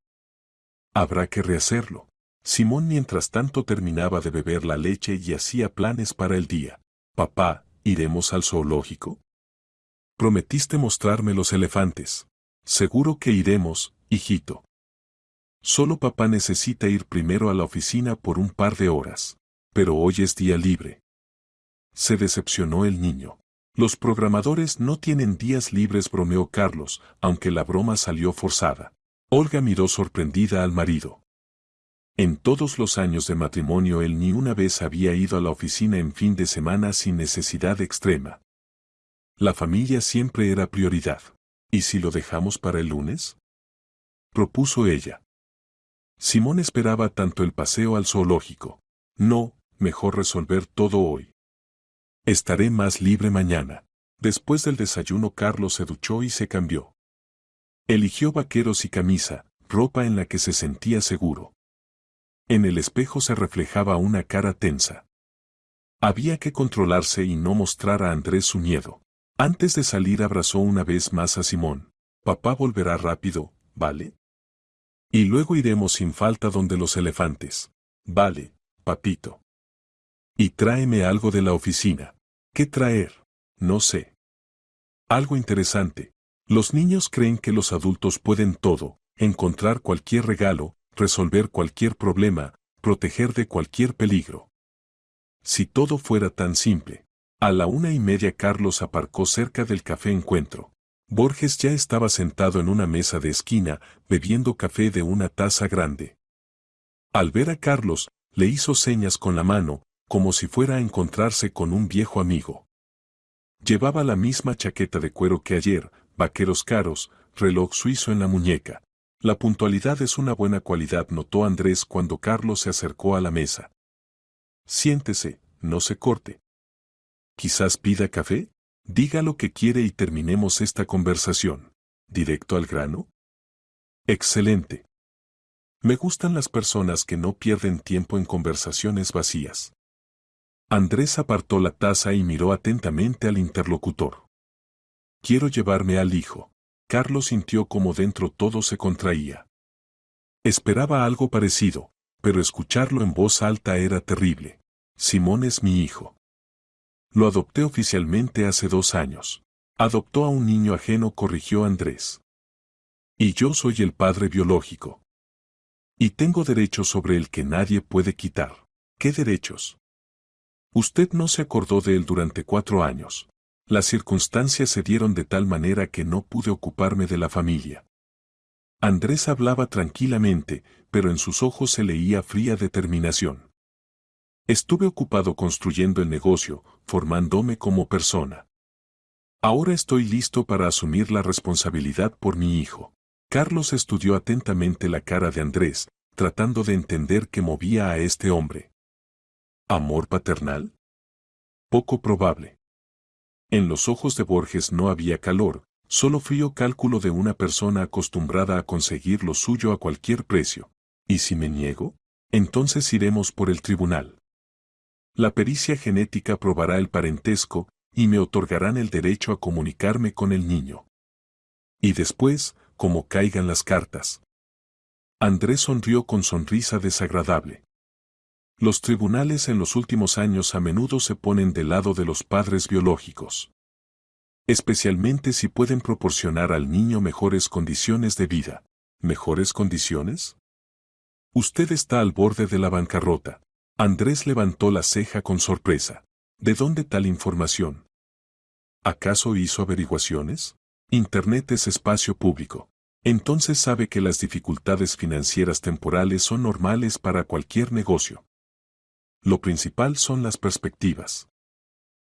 Habrá que rehacerlo. Simón mientras tanto terminaba de beber la leche y hacía planes para el día. Papá, ¿iremos al zoológico? Prometiste mostrarme los elefantes. Seguro que iremos, hijito. Solo papá necesita ir primero a la oficina por un par de horas. Pero hoy es día libre. Se decepcionó el niño. Los programadores no tienen días libres, bromeó Carlos, aunque la broma salió forzada. Olga miró sorprendida al marido. En todos los años de matrimonio él ni una vez había ido a la oficina en fin de semana sin necesidad extrema. La familia siempre era prioridad. ¿Y si lo dejamos para el lunes? Propuso ella. Simón esperaba tanto el paseo al zoológico. No, mejor resolver todo hoy. Estaré más libre mañana. Después del desayuno Carlos se duchó y se cambió. Eligió vaqueros y camisa, ropa en la que se sentía seguro. En el espejo se reflejaba una cara tensa. Había que controlarse y no mostrar a Andrés su miedo. Antes de salir abrazó una vez más a Simón. Papá volverá rápido, ¿vale? Y luego iremos sin falta donde los elefantes. Vale, papito. Y tráeme algo de la oficina. ¿Qué traer? No sé. Algo interesante. Los niños creen que los adultos pueden todo, encontrar cualquier regalo, resolver cualquier problema, proteger de cualquier peligro. Si todo fuera tan simple. A la 1:30 Carlos aparcó cerca del Café Encuentro. Borges ya estaba sentado en una mesa de esquina, bebiendo café de una taza grande. Al ver a Carlos, le hizo señas con la mano, como si fuera a encontrarse con un viejo amigo. Llevaba la misma chaqueta de cuero que ayer, vaqueros caros, reloj suizo en la muñeca. La puntualidad es una buena cualidad, notó Andrés cuando Carlos se acercó a la mesa. Siéntese, no se corte. ¿Quizás pida café? Diga lo que quiere y terminemos esta conversación. ¿Directo al grano? Excelente. Me gustan las personas que no pierden tiempo en conversaciones vacías. Andrés apartó la taza y miró atentamente al interlocutor. Quiero llevarme al hijo. Carlos sintió como dentro todo se contraía. Esperaba algo parecido, pero escucharlo en voz alta era terrible. Simón es mi hijo. Lo adopté oficialmente hace 2 años. Adoptó a un niño ajeno, corrigió Andrés. Y yo soy el padre biológico. Y tengo derechos sobre el que nadie puede quitar. ¿Qué derechos? Usted no se acordó de él durante 4 años. Las circunstancias se dieron de tal manera que no pude ocuparme de la familia. Andrés hablaba tranquilamente, pero en sus ojos se leía fría determinación. Estuve ocupado construyendo el negocio, formándome como persona. Ahora estoy listo para asumir la responsabilidad por mi hijo. Carlos estudió atentamente la cara de Andrés, tratando de entender qué movía a este hombre. ¿Amor paternal? Poco probable. En los ojos de Borges no había calor, solo frío cálculo de una persona acostumbrada a conseguir lo suyo a cualquier precio. ¿Y si me niego? Entonces iremos por el tribunal. La pericia genética probará el parentesco y me otorgarán el derecho a comunicarme con el niño. Y después, como caigan las cartas. Andrés sonrió con sonrisa desagradable. Los tribunales en los últimos años a menudo se ponen del lado de los padres biológicos. Especialmente si pueden proporcionar al niño mejores condiciones de vida. ¿Mejores condiciones? Usted está al borde de la bancarrota. Andrés levantó la ceja con sorpresa. ¿De dónde tal información? ¿Acaso hizo averiguaciones? Internet es espacio público. Entonces sabe que las dificultades financieras temporales son normales para cualquier negocio. Lo principal son las perspectivas.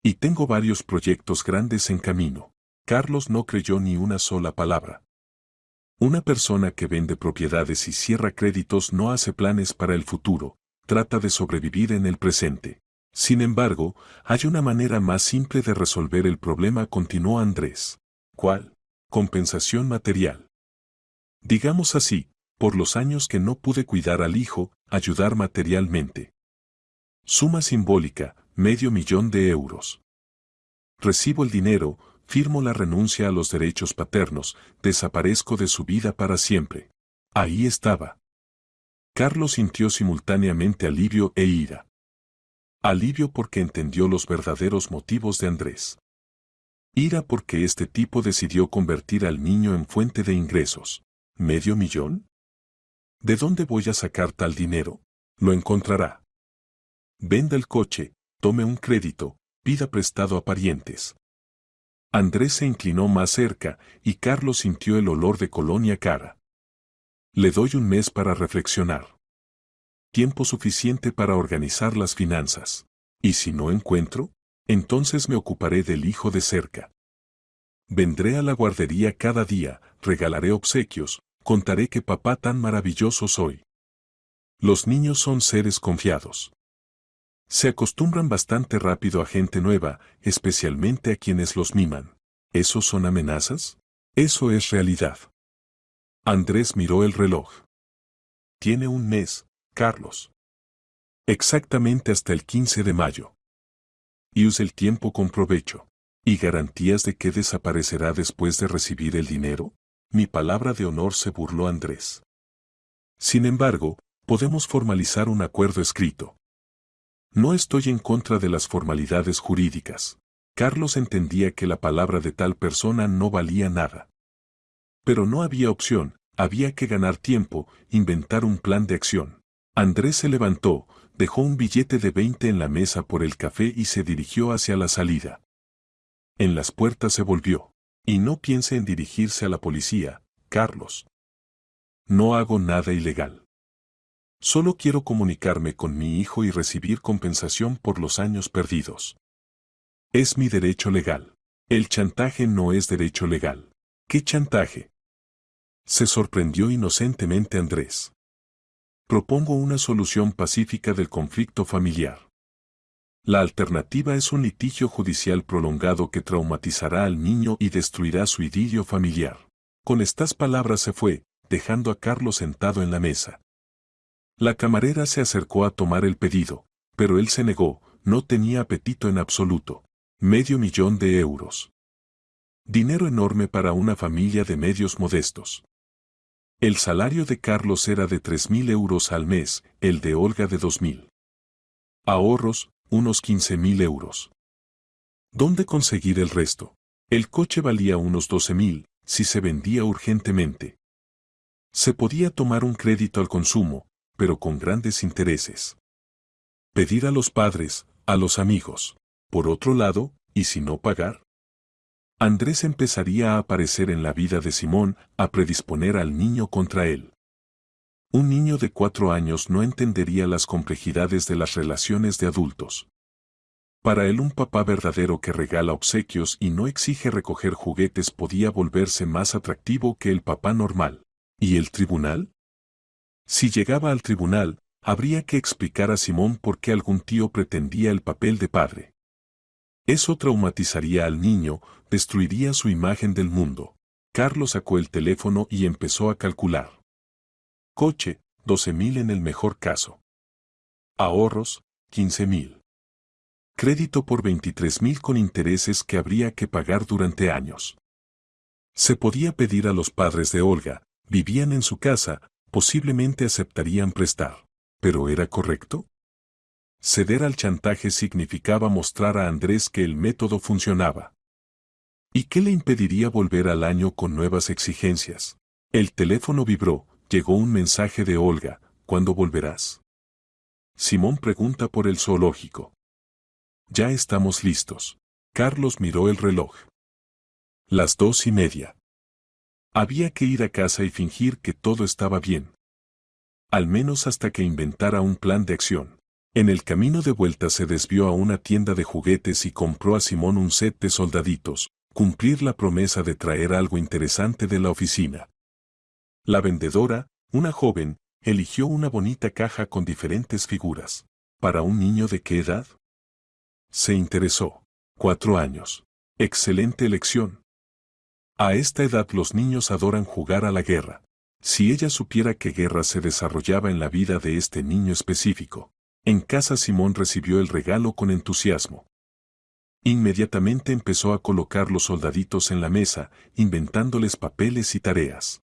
Y tengo varios proyectos grandes en camino. Carlos no creyó ni una sola palabra. Una persona que vende propiedades y cierra créditos no hace planes para el futuro, trata de sobrevivir en el presente. Sin embargo, hay una manera más simple de resolver el problema, continuó Andrés. ¿Cuál? Compensación material. Digamos así, por los años que no pude cuidar al hijo, ayudar materialmente. Suma simbólica, €500,000. Recibo el dinero, firmo la renuncia a los derechos paternos, desaparezco de su vida para siempre. Ahí estaba. Carlos sintió simultáneamente alivio e ira. Alivio porque entendió los verdaderos motivos de Andrés. Ira porque este tipo decidió convertir al niño en fuente de ingresos. ¿500,000? ¿De dónde voy a sacar tal dinero? Lo encontrará. Venda el coche, tome un crédito, pida prestado a parientes. Andrés se inclinó más cerca y Carlos sintió el olor de colonia cara. Le doy un mes para reflexionar. Tiempo suficiente para organizar las finanzas. ¿Y si no encuentro? Entonces me ocuparé del hijo de cerca. Vendré a la guardería cada día, regalaré obsequios, contaré qué papá tan maravilloso soy. Los niños son seres confiados. Se acostumbran bastante rápido a gente nueva, especialmente a quienes los miman. ¿Esos son amenazas? Eso es realidad. Andrés miró el reloj. Tiene un mes, Carlos. Exactamente hasta el 15 de mayo. Y use el tiempo con provecho. ¿Y garantías de que desaparecerá después de recibir el dinero? Mi palabra de honor, se burló Andrés. Sin embargo, podemos formalizar un acuerdo escrito. No estoy en contra de las formalidades jurídicas. Carlos entendía que la palabra de tal persona no valía nada. Pero no había opción, había que ganar tiempo, inventar un plan de acción. Andrés se levantó, dejó un billete de 20 en la mesa por el café y se dirigió hacia la salida. En las puertas se volvió. Y no piense en dirigirse a la policía, Carlos. No hago nada ilegal. Solo quiero comunicarme con mi hijo y recibir compensación por los años perdidos. Es mi derecho legal. El chantaje no es derecho legal. ¿Qué chantaje? Se sorprendió inocentemente Andrés. Propongo una solución pacífica del conflicto familiar. La alternativa es un litigio judicial prolongado que traumatizará al niño y destruirá su idilio familiar. Con estas palabras se fue, dejando a Carlos sentado en la mesa. La camarera se acercó a tomar el pedido, pero él se negó, no tenía apetito en absoluto. €500,000. Dinero enorme para una familia de medios modestos. El salario de Carlos era de 3.000 euros al mes, el de Olga de 2.000. Ahorros, unos 15.000 euros. ¿Dónde conseguir el resto? El coche valía unos 12.000, si se vendía urgentemente. Se podía tomar un crédito al consumo, pero con grandes intereses. Pedir a los padres, a los amigos. Por otro lado, ¿y si no pagar? Andrés empezaría a aparecer en la vida de Simón, a predisponer al niño contra él. Un niño de 4 años no entendería las complejidades de las relaciones de adultos. Para él un papá verdadero que regala obsequios y no exige recoger juguetes podía volverse más atractivo que el papá normal. ¿Y el tribunal? Si llegaba al tribunal, habría que explicar a Simón por qué algún tío pretendía el papel de padre. Eso traumatizaría al niño, destruiría su imagen del mundo. Carlos sacó el teléfono y empezó a calcular. Coche, 12.000 en el mejor caso. Ahorros, 15.000. Crédito por 23.000 con intereses que habría que pagar durante años. Se podía pedir a los padres de Olga, vivían en su casa, posiblemente aceptarían prestar. ¿Pero era correcto? Ceder al chantaje significaba mostrar a Andrés que el método funcionaba. ¿Y qué le impediría volver al año con nuevas exigencias? El teléfono vibró, llegó un mensaje de Olga, ¿cuándo volverás? Simón pregunta por el zoológico. Ya estamos listos. Carlos miró el reloj. Las 2:30. Había que ir a casa y fingir que todo estaba bien. Al menos hasta que inventara un plan de acción. En el camino de vuelta se desvió a una tienda de juguetes y compró a Simón un set de soldaditos, cumplir la promesa de traer algo interesante de la oficina. La vendedora, una joven, eligió una bonita caja con diferentes figuras. ¿Para un niño de qué edad? Se interesó. 4 años. Excelente elección. A esta edad los niños adoran jugar a la guerra. Si ella supiera qué guerra se desarrollaba en la vida de este niño específico. En casa Simón recibió el regalo con entusiasmo. Inmediatamente empezó a colocar los soldaditos en la mesa, inventándoles papeles y tareas.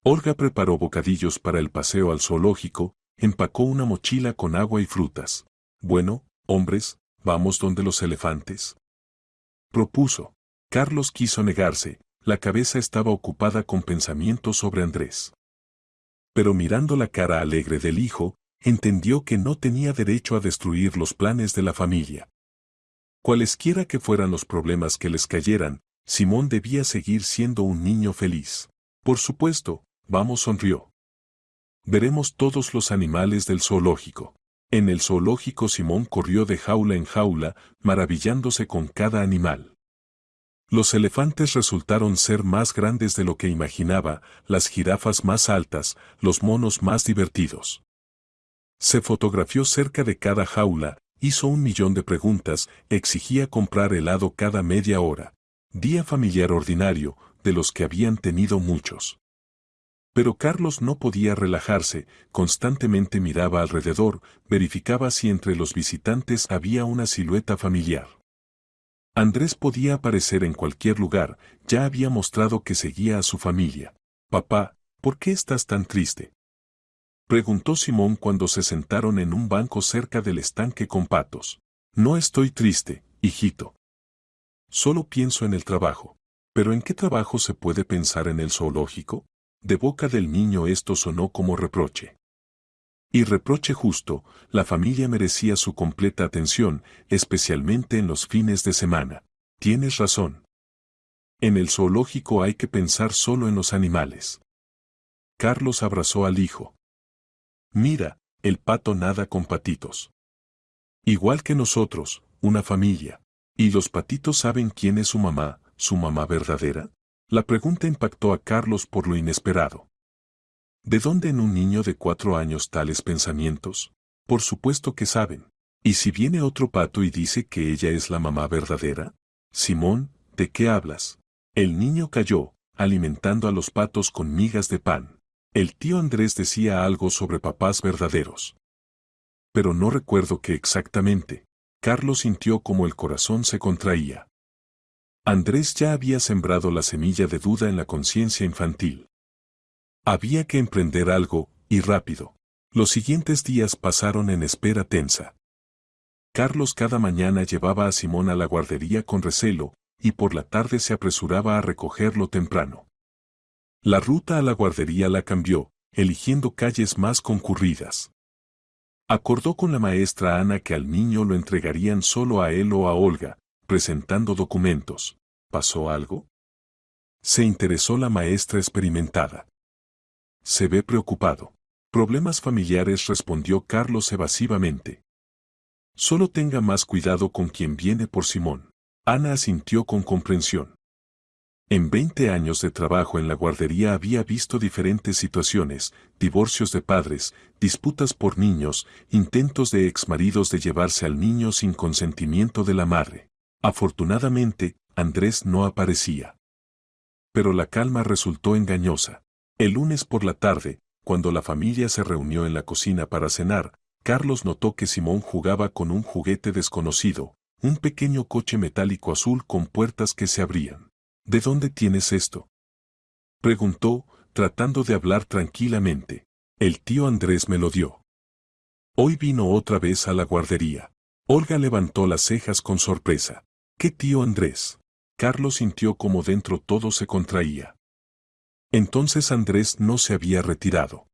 Olga preparó bocadillos para el paseo al zoológico, empacó una mochila con agua y frutas. Bueno, hombres, ¿vamos donde los elefantes?, propuso. Carlos quiso negarse, la cabeza estaba ocupada con pensamientos sobre Andrés. Pero mirando la cara alegre del hijo, entendió que no tenía derecho a destruir los planes de la familia. Cualesquiera que fueran los problemas que les cayeran, Simón debía seguir siendo un niño feliz. Por supuesto, vamos, sonrió. Veremos todos los animales del zoológico. En el zoológico Simón corrió de jaula en jaula, maravillándose con cada animal. Los elefantes resultaron ser más grandes de lo que imaginaba, las jirafas más altas, los monos más divertidos. Se fotografió cerca de cada jaula, hizo 1.000.000 de preguntas, exigía comprar helado cada media hora. Día familiar ordinario, de los que habían tenido muchos. Pero Carlos no podía relajarse, constantemente miraba alrededor, verificaba si entre los visitantes había una silueta familiar. Andrés podía aparecer en cualquier lugar, ya había mostrado que seguía a su familia. Papá, ¿por qué estás tan triste?, preguntó Simón cuando se sentaron en un banco cerca del estanque con patos. No estoy triste, hijito. Solo pienso en el trabajo. ¿Pero en qué trabajo se puede pensar en el zoológico? De boca del niño esto sonó como reproche. Y reproche justo, la familia merecía su completa atención, especialmente en los fines de semana. Tienes razón. En el zoológico hay que pensar solo en los animales. Carlos abrazó al hijo. Mira, el pato nada con patitos. Igual que nosotros, una familia. ¿Y los patitos saben quién es su mamá verdadera? La pregunta impactó a Carlos por lo inesperado. ¿De dónde en un niño de 4 años tales pensamientos? Por supuesto que saben. ¿Y si viene otro pato y dice que ella es la mamá verdadera? Simón, ¿de qué hablas? El niño calló, alimentando a los patos con migas de pan. El tío Andrés decía algo sobre papás verdaderos. Pero no recuerdo qué exactamente. Carlos sintió como el corazón se contraía. Andrés ya había sembrado la semilla de duda en la conciencia infantil. Había que emprender algo, y rápido. Los siguientes días pasaron en espera tensa. Carlos cada mañana llevaba a Simón a la guardería con recelo, y por la tarde se apresuraba a recogerlo temprano. La ruta a la guardería la cambió, eligiendo calles más concurridas. Acordó con la maestra Ana que al niño lo entregarían solo a él o a Olga, presentando documentos. ¿Pasó algo? Se interesó la maestra experimentada. Se ve preocupado. Problemas familiares, respondió Carlos evasivamente. Solo tenga más cuidado con quien viene por Simón. Ana asintió con comprensión. En 20 años de trabajo en la guardería había visto diferentes situaciones, divorcios de padres, disputas por niños, intentos de exmaridos de llevarse al niño sin consentimiento de la madre. Afortunadamente, Andrés no aparecía. Pero la calma resultó engañosa. El lunes por la tarde, cuando la familia se reunió en la cocina para cenar, Carlos notó que Simón jugaba con un juguete desconocido, un pequeño coche metálico azul con puertas que se abrían. ¿De dónde tienes esto?, preguntó, tratando de hablar tranquilamente. El tío Andrés me lo dio. Hoy vino otra vez a la guardería. Olga levantó las cejas con sorpresa. ¿Qué tío Andrés? Carlos sintió como dentro todo se contraía. Entonces Andrés no se había retirado.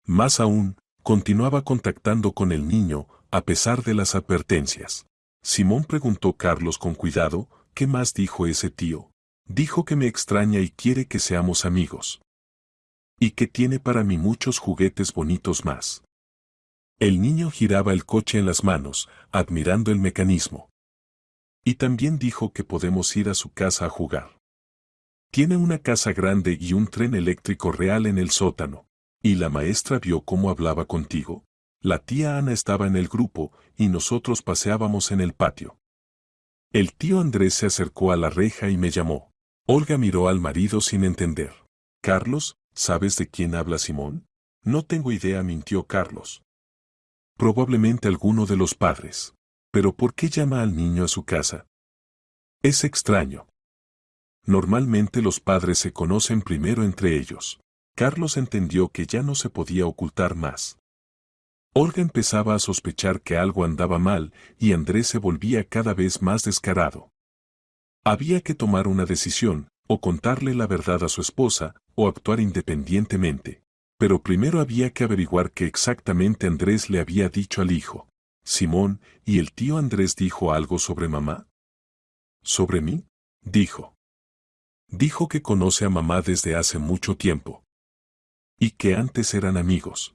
Más aún, continuaba contactando con el niño, a pesar de las advertencias. Simón, preguntó Carlos con cuidado, ¿qué más dijo ese tío? Dijo que me extraña y quiere que seamos amigos. Y que tiene para mí muchos juguetes bonitos más. El niño giraba el coche en las manos, admirando el mecanismo. Y también dijo que podemos ir a su casa a jugar. Tiene una casa grande y un tren eléctrico real en el sótano. ¿Y la maestra vio cómo hablaba contigo? La tía Ana estaba en el grupo, y nosotros paseábamos en el patio. El tío Andrés se acercó a la reja y me llamó. Olga miró al marido sin entender. Carlos, ¿sabes de quién habla Simón? No tengo idea, mintió Carlos. Probablemente alguno de los padres. ¿Pero por qué llama al niño a su casa? Es extraño. Normalmente los padres se conocen primero entre ellos. Carlos entendió que ya no se podía ocultar más. Olga empezaba a sospechar que algo andaba mal y Andrés se volvía cada vez más descarado. Había que tomar una decisión, o contarle la verdad a su esposa, o actuar independientemente. Pero primero había que averiguar qué exactamente Andrés le había dicho al hijo. Simón, ¿y el tío Andrés dijo algo sobre mamá? ¿Sobre mí? Dijo. Dijo que conoce a mamá desde hace mucho tiempo. Y que antes eran amigos.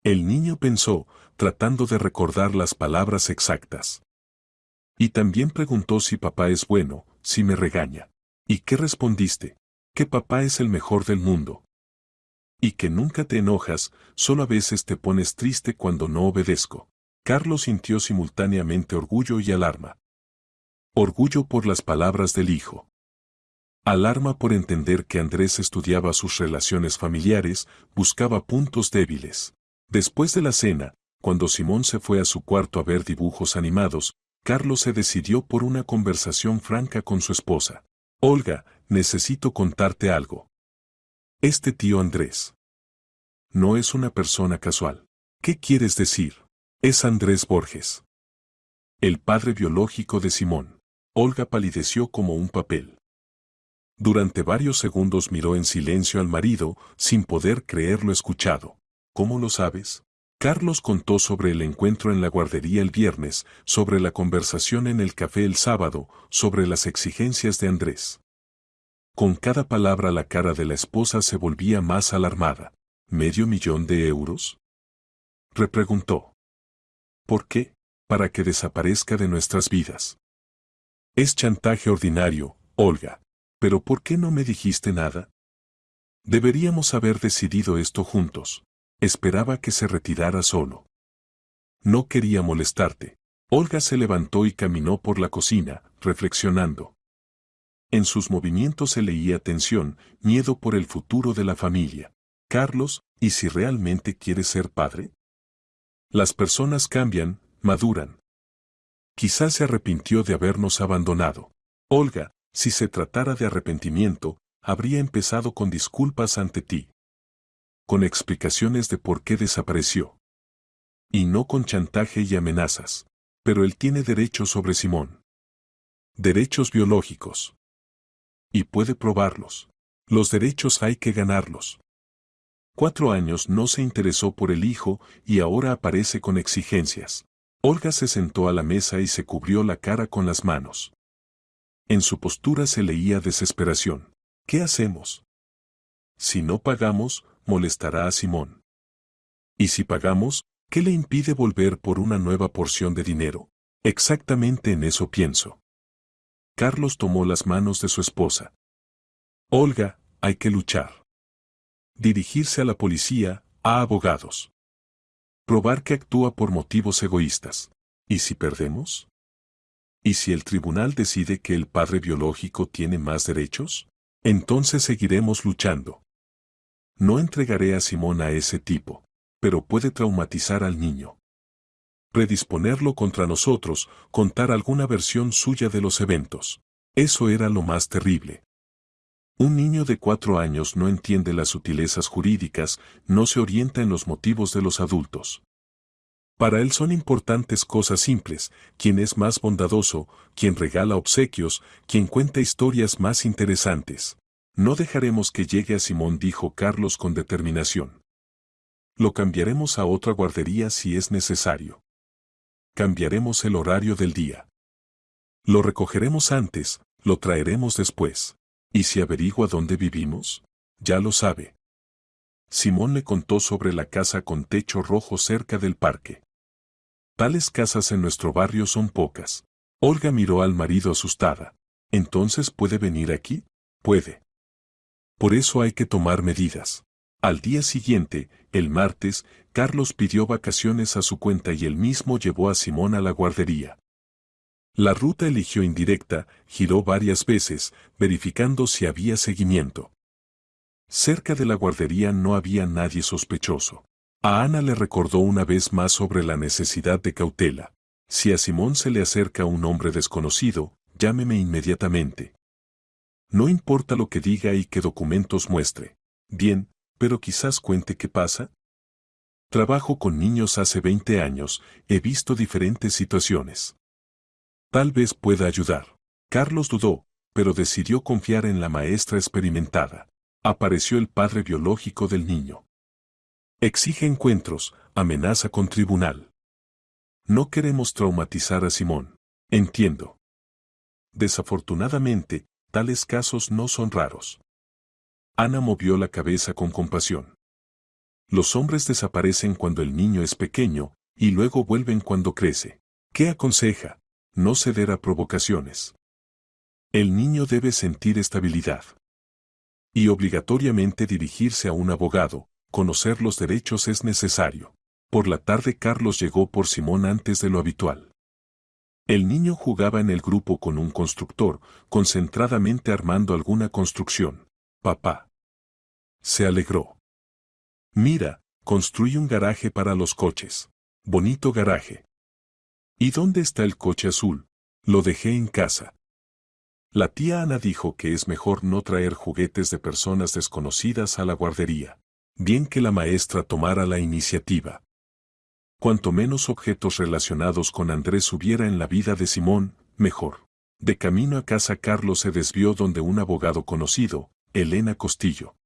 El niño pensó, tratando de recordar las palabras exactas. Y también preguntó si papá es bueno, si me regaña. ¿Y qué respondiste? Que papá es el mejor del mundo. Y que nunca te enojas, solo a veces te pones triste cuando no obedezco. Carlos sintió simultáneamente orgullo y alarma. Orgullo por las palabras del hijo. Alarma por entender que Andrés estudiaba sus relaciones familiares, buscaba puntos débiles. Después de la cena, cuando Simón se fue a su cuarto a ver dibujos animados, Carlos se decidió por una conversación franca con su esposa. Olga, necesito contarte algo. Este tío Andrés no es una persona casual. ¿Qué quieres decir? Es Andrés Borges, el padre biológico de Simón. Olga palideció como un papel. Durante varios segundos miró en silencio al marido, sin poder creer lo escuchado. ¿Cómo lo sabes? Carlos contó sobre el encuentro en la guardería el viernes, sobre la conversación en el café el sábado, sobre las exigencias de Andrés. Con cada palabra la cara de la esposa se volvía más alarmada. ¿Medio millón de euros? Repreguntó. ¿Por qué? Para que desaparezca de nuestras vidas. Es chantaje ordinario, Olga. ¿Pero por qué no me dijiste nada? Deberíamos haber decidido esto juntos. Esperaba que se retirara solo. No quería molestarte. Olga se levantó y caminó por la cocina, reflexionando. En sus movimientos se leía tensión, miedo por el futuro de la familia. Carlos, ¿y si realmente quieres ser padre? Las personas cambian, maduran. Quizás se arrepintió de habernos abandonado. Olga, si se tratara de arrepentimiento, habría empezado con disculpas ante ti. Con explicaciones de por qué desapareció. Y no con chantaje y amenazas. Pero él tiene derechos sobre Simón. Derechos biológicos. Y puede probarlos. Los derechos hay que ganarlos. 4 años no se interesó por el hijo y ahora aparece con exigencias. Olga se sentó a la mesa y se cubrió la cara con las manos. En su postura se leía desesperación. ¿Qué hacemos? Si no pagamos, molestará a Simón. ¿Y si pagamos, qué le impide volver por una nueva porción de dinero? Exactamente en eso pienso. Carlos tomó las manos de su esposa. Olga, hay que luchar. Dirigirse a la policía, a abogados. Probar que actúa por motivos egoístas. ¿Y si perdemos? ¿Y si el tribunal decide que el padre biológico tiene más derechos? Entonces seguiremos luchando. No entregaré a Simón a ese tipo, pero puede traumatizar al niño. Predisponerlo contra nosotros, contar alguna versión suya de los eventos. Eso era lo más terrible. Un niño de 4 años no entiende las sutilezas jurídicas, no se orienta en los motivos de los adultos. Para él son importantes cosas simples, quién es más bondadoso, quién regala obsequios, quién cuenta historias más interesantes. No dejaremos que llegue a Simón, dijo Carlos con determinación. Lo cambiaremos a otra guardería si es necesario. Cambiaremos el horario del día. Lo recogeremos antes, lo traeremos después. ¿Y si averigua dónde vivimos? Ya lo sabe. Simón le contó sobre la casa con techo rojo cerca del parque. Tales casas en nuestro barrio son pocas. Olga miró al marido asustada. ¿Entonces puede venir aquí? Puede. Por eso hay que tomar medidas. Al día siguiente, el martes, Carlos pidió vacaciones a su cuenta y él mismo llevó a Simón a la guardería. La ruta eligió indirecta, giró varias veces, verificando si había seguimiento. Cerca de la guardería no había nadie sospechoso. A Ana le recordó una vez más sobre la necesidad de cautela. Si a Simón se le acerca un hombre desconocido, llámeme inmediatamente. No importa lo que diga y qué documentos muestre. Bien, pero quizás cuente qué pasa. Trabajo con niños hace 20 años, he visto diferentes situaciones. Tal vez pueda ayudar. Carlos dudó, pero decidió confiar en la maestra experimentada. Apareció el padre biológico del niño. Exige encuentros, amenaza con tribunal. No queremos traumatizar a Simón. Entiendo. Desafortunadamente, tales casos no son raros. Ana movió la cabeza con compasión. Los hombres desaparecen cuando el niño es pequeño, y luego vuelven cuando crece. ¿Qué aconseja? No ceder a provocaciones. El niño debe sentir estabilidad. Y obligatoriamente dirigirse a un abogado, conocer los derechos es necesario. Por la tarde Carlos llegó por Simón antes de lo habitual. El niño jugaba en el grupo con un constructor, concentradamente armando alguna construcción. Papá. Se alegró. Mira, construí un garaje para los coches. Bonito garaje. ¿Y dónde está el coche azul? Lo dejé en casa. La tía Ana dijo que es mejor no traer juguetes de personas desconocidas a la guardería. Bien que la maestra tomara la iniciativa. Cuanto menos objetos relacionados con Andrés hubiera en la vida de Simón, mejor. De camino a casa Carlos se desvió donde un abogado conocido, Elena Costillo.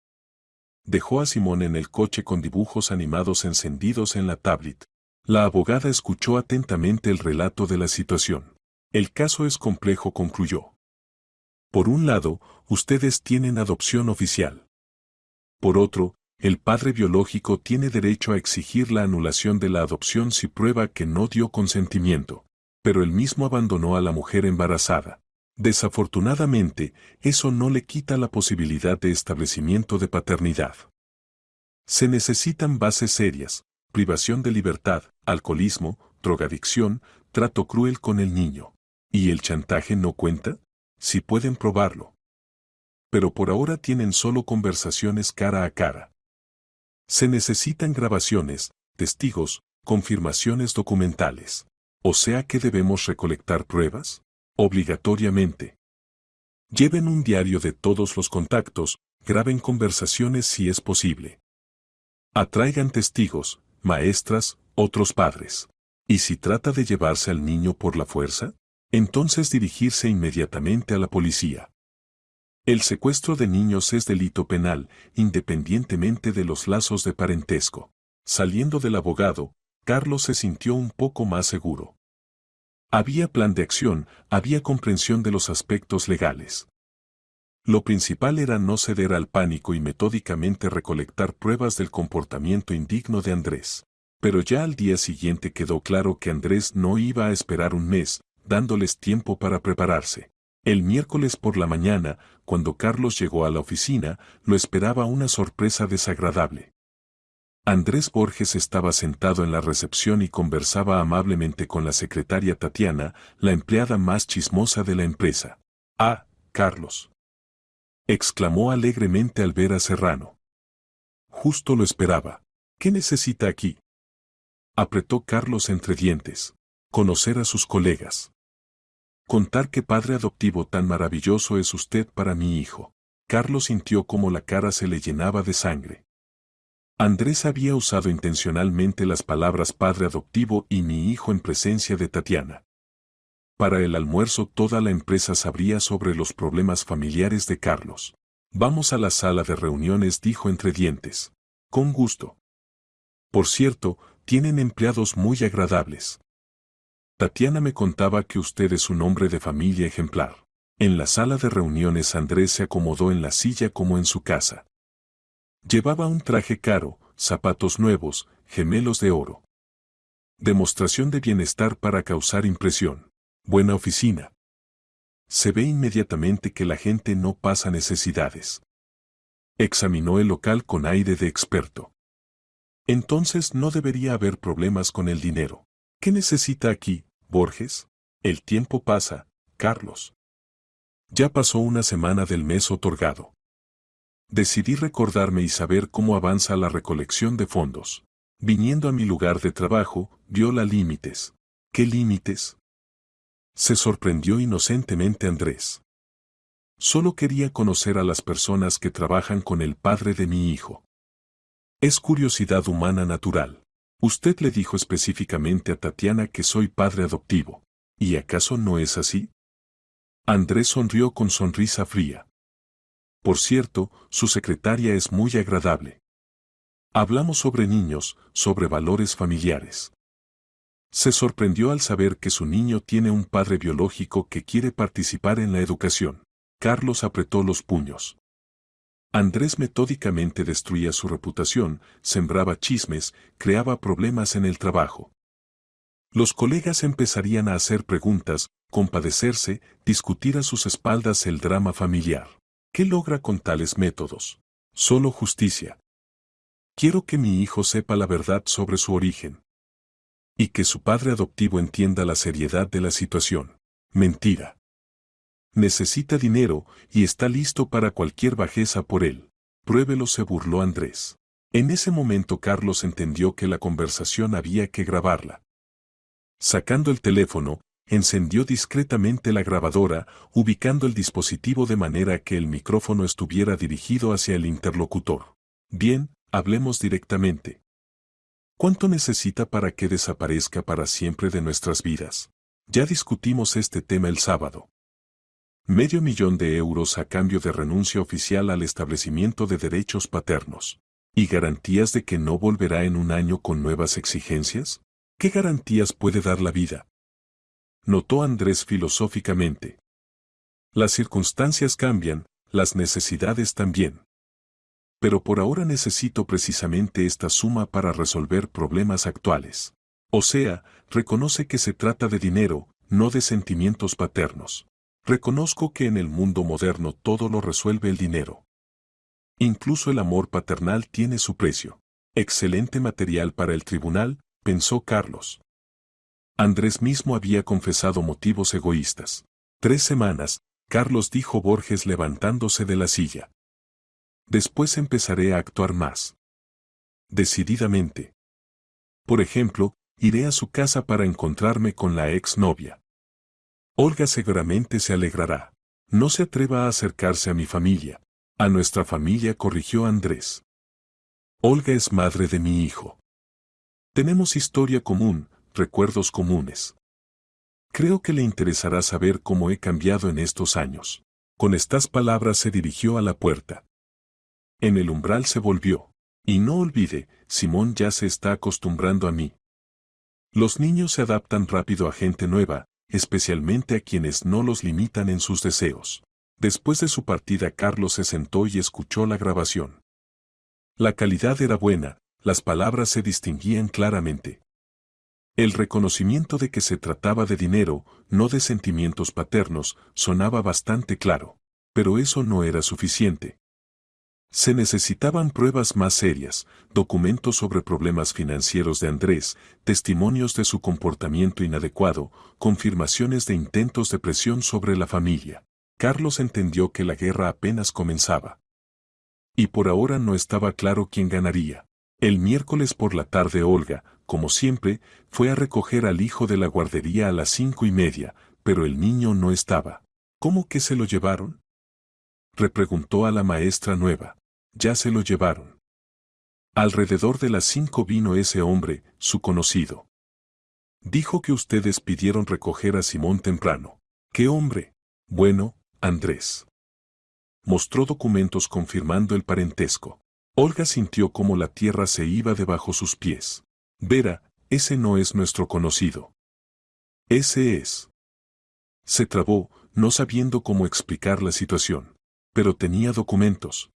Dejó a Simón en el coche con dibujos animados encendidos en la tablet. La abogada escuchó atentamente el relato de la situación. El caso es complejo, concluyó. Por un lado, ustedes tienen adopción oficial. Por otro, el padre biológico tiene derecho a exigir la anulación de la adopción si prueba que no dio consentimiento. Pero él mismo abandonó a la mujer embarazada. Desafortunadamente, eso no le quita la posibilidad de establecimiento de paternidad. Se necesitan bases serias, privación de libertad, alcoholismo, drogadicción, trato cruel con el niño. ¿Y el chantaje no cuenta? Si pueden probarlo. Pero por ahora tienen solo conversaciones cara a cara. Se necesitan grabaciones, testigos, confirmaciones documentales. O sea que debemos recolectar pruebas, obligatoriamente. Lleven un diario de todos los contactos, graben conversaciones si es posible. Atraigan testigos, maestras, otros padres. ¿Y si trata de llevarse al niño por la fuerza? Entonces dirigirse inmediatamente a la policía. El secuestro de niños es delito penal, independientemente de los lazos de parentesco. Saliendo del abogado, Carlos se sintió un poco más seguro. Había plan de acción, había comprensión de los aspectos legales. Lo principal era no ceder al pánico y metódicamente recolectar pruebas del comportamiento indigno de Andrés. Pero ya al día siguiente quedó claro que Andrés no iba a esperar un mes, dándoles tiempo para prepararse. El miércoles por la mañana, cuando Carlos llegó a la oficina, lo esperaba una sorpresa desagradable. Andrés Borges estaba sentado en la recepción y conversaba amablemente con la secretaria Tatiana, la empleada más chismosa de la empresa. «Ah, Carlos», exclamó alegremente al ver a Serrano. «Justo lo esperaba. ¿Qué necesita aquí?», apretó Carlos entre dientes. «Conocer a sus colegas. Contar qué padre adoptivo tan maravilloso es usted para mi hijo». Carlos sintió como la cara se le llenaba de sangre. Andrés había usado intencionalmente las palabras padre adoptivo y mi hijo en presencia de Tatiana. Para el almuerzo toda la empresa sabría sobre los problemas familiares de Carlos. «Vamos a la sala de reuniones», dijo entre dientes. «Con gusto. Por cierto, tienen empleados muy agradables. Tatiana me contaba que usted es un hombre de familia ejemplar». En la sala de reuniones Andrés se acomodó en la silla como en su casa. Llevaba un traje caro, zapatos nuevos, gemelos de oro. Demostración de bienestar para causar impresión. Buena oficina. Se ve inmediatamente que la gente no pasa necesidades. Examinó el local con aire de experto. Entonces no debería haber problemas con el dinero. ¿Qué necesita aquí, Borges? El tiempo pasa, Carlos. Ya pasó una semana del mes otorgado. Decidí recordarme y saber cómo avanza la recolección de fondos. Viniendo a mi lugar de trabajo, viola límites. ¿Qué límites?, se sorprendió inocentemente Andrés. Solo quería conocer a las personas que trabajan con el padre de mi hijo. Es curiosidad humana natural. Usted le dijo específicamente a Tatiana que soy padre adoptivo. ¿Y acaso no es así? Andrés sonrió con sonrisa fría. Por cierto, su secretaria es muy agradable. Hablamos sobre niños, sobre valores familiares. Se sorprendió al saber que su niño tiene un padre biológico que quiere participar en la educación. Carlos apretó los puños. Andrés metódicamente destruía su reputación, sembraba chismes, creaba problemas en el trabajo. Los colegas empezarían a hacer preguntas, compadecerse, discutir a sus espaldas el drama familiar. ¿Qué logra con tales métodos? Solo justicia. Quiero que mi hijo sepa la verdad sobre su origen. Y que su padre adoptivo entienda la seriedad de la situación. Mentira. Necesita dinero y está listo para cualquier bajeza por él. Pruébelo, se burló Andrés. En ese momento Carlos entendió que la conversación había que grabarla. Sacando el teléfono, encendió discretamente la grabadora, ubicando el dispositivo de manera que el micrófono estuviera dirigido hacia el interlocutor. Bien, hablemos directamente. ¿Cuánto necesita para que desaparezca para siempre de nuestras vidas? Ya discutimos este tema el sábado. $500,000 a cambio de renuncia oficial al establecimiento de derechos paternos. ¿Y garantías de que no volverá en un año con nuevas exigencias? ¿Qué garantías puede dar la vida?, notó Andrés filosóficamente. Las circunstancias cambian, las necesidades también. Pero por ahora necesito precisamente esta suma para resolver problemas actuales. O sea, reconoce que se trata de dinero, no de sentimientos paternos. Reconozco que en el mundo moderno todo lo resuelve el dinero. Incluso el amor paternal tiene su precio. Excelente material para el tribunal, pensó Carlos. Andrés mismo había confesado motivos egoístas. 3 semanas, Carlos dijo Borges levantándose de la silla. Después empezaré a actuar más decididamente. Por ejemplo, iré a su casa para encontrarme con la exnovia. Olga seguramente se alegrará. No se atreva a acercarse a mi familia. A nuestra familia, corrigió Andrés. Olga es madre de mi hijo. Tenemos historia común, recuerdos comunes. Creo que le interesará saber cómo he cambiado en estos años. Con estas palabras se dirigió a la puerta. En el umbral se volvió. Y no olvide, Simón ya se está acostumbrando a mí. Los niños se adaptan rápido a gente nueva, especialmente a quienes no los limitan en sus deseos. Después de su partida, Carlos se sentó y escuchó la grabación. La calidad era buena, las palabras se distinguían claramente. El reconocimiento de que se trataba de dinero, no de sentimientos paternos, sonaba bastante claro. Pero eso no era suficiente. Se necesitaban pruebas más serias, documentos sobre problemas financieros de Andrés, testimonios de su comportamiento inadecuado, confirmaciones de intentos de presión sobre la familia. Carlos entendió que la guerra apenas comenzaba. Y por ahora no estaba claro quién ganaría. El miércoles por la tarde Olga, como siempre, fue a recoger al hijo de la guardería a las 5:30, pero el niño no estaba. ¿Cómo que se lo llevaron?, repreguntó a la maestra nueva. Ya se lo llevaron. Alrededor de las 5 vino ese hombre, su conocido. Dijo que ustedes pidieron recoger a Simón temprano. ¿Qué hombre? Bueno, Andrés. Mostró documentos confirmando el parentesco. Olga sintió como la tierra se iba debajo sus pies. Vera, ese no es nuestro conocido. Ese es. Se trabó, no sabiendo cómo explicar la situación. Pero tenía documentos.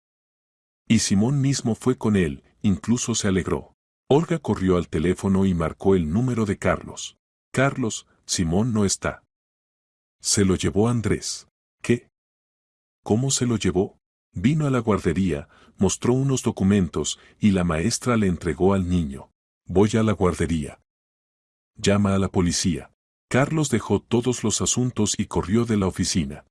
Y Simón mismo fue con él, incluso se alegró. Olga corrió al teléfono y marcó el número de Carlos. Carlos, Simón no está. Se lo llevó Andrés. ¿Qué? ¿Cómo se lo llevó? Vino a la guardería, mostró unos documentos y la maestra le entregó al niño. Voy a la guardería. Llama a la policía. Carlos dejó todos los asuntos y corrió de la oficina.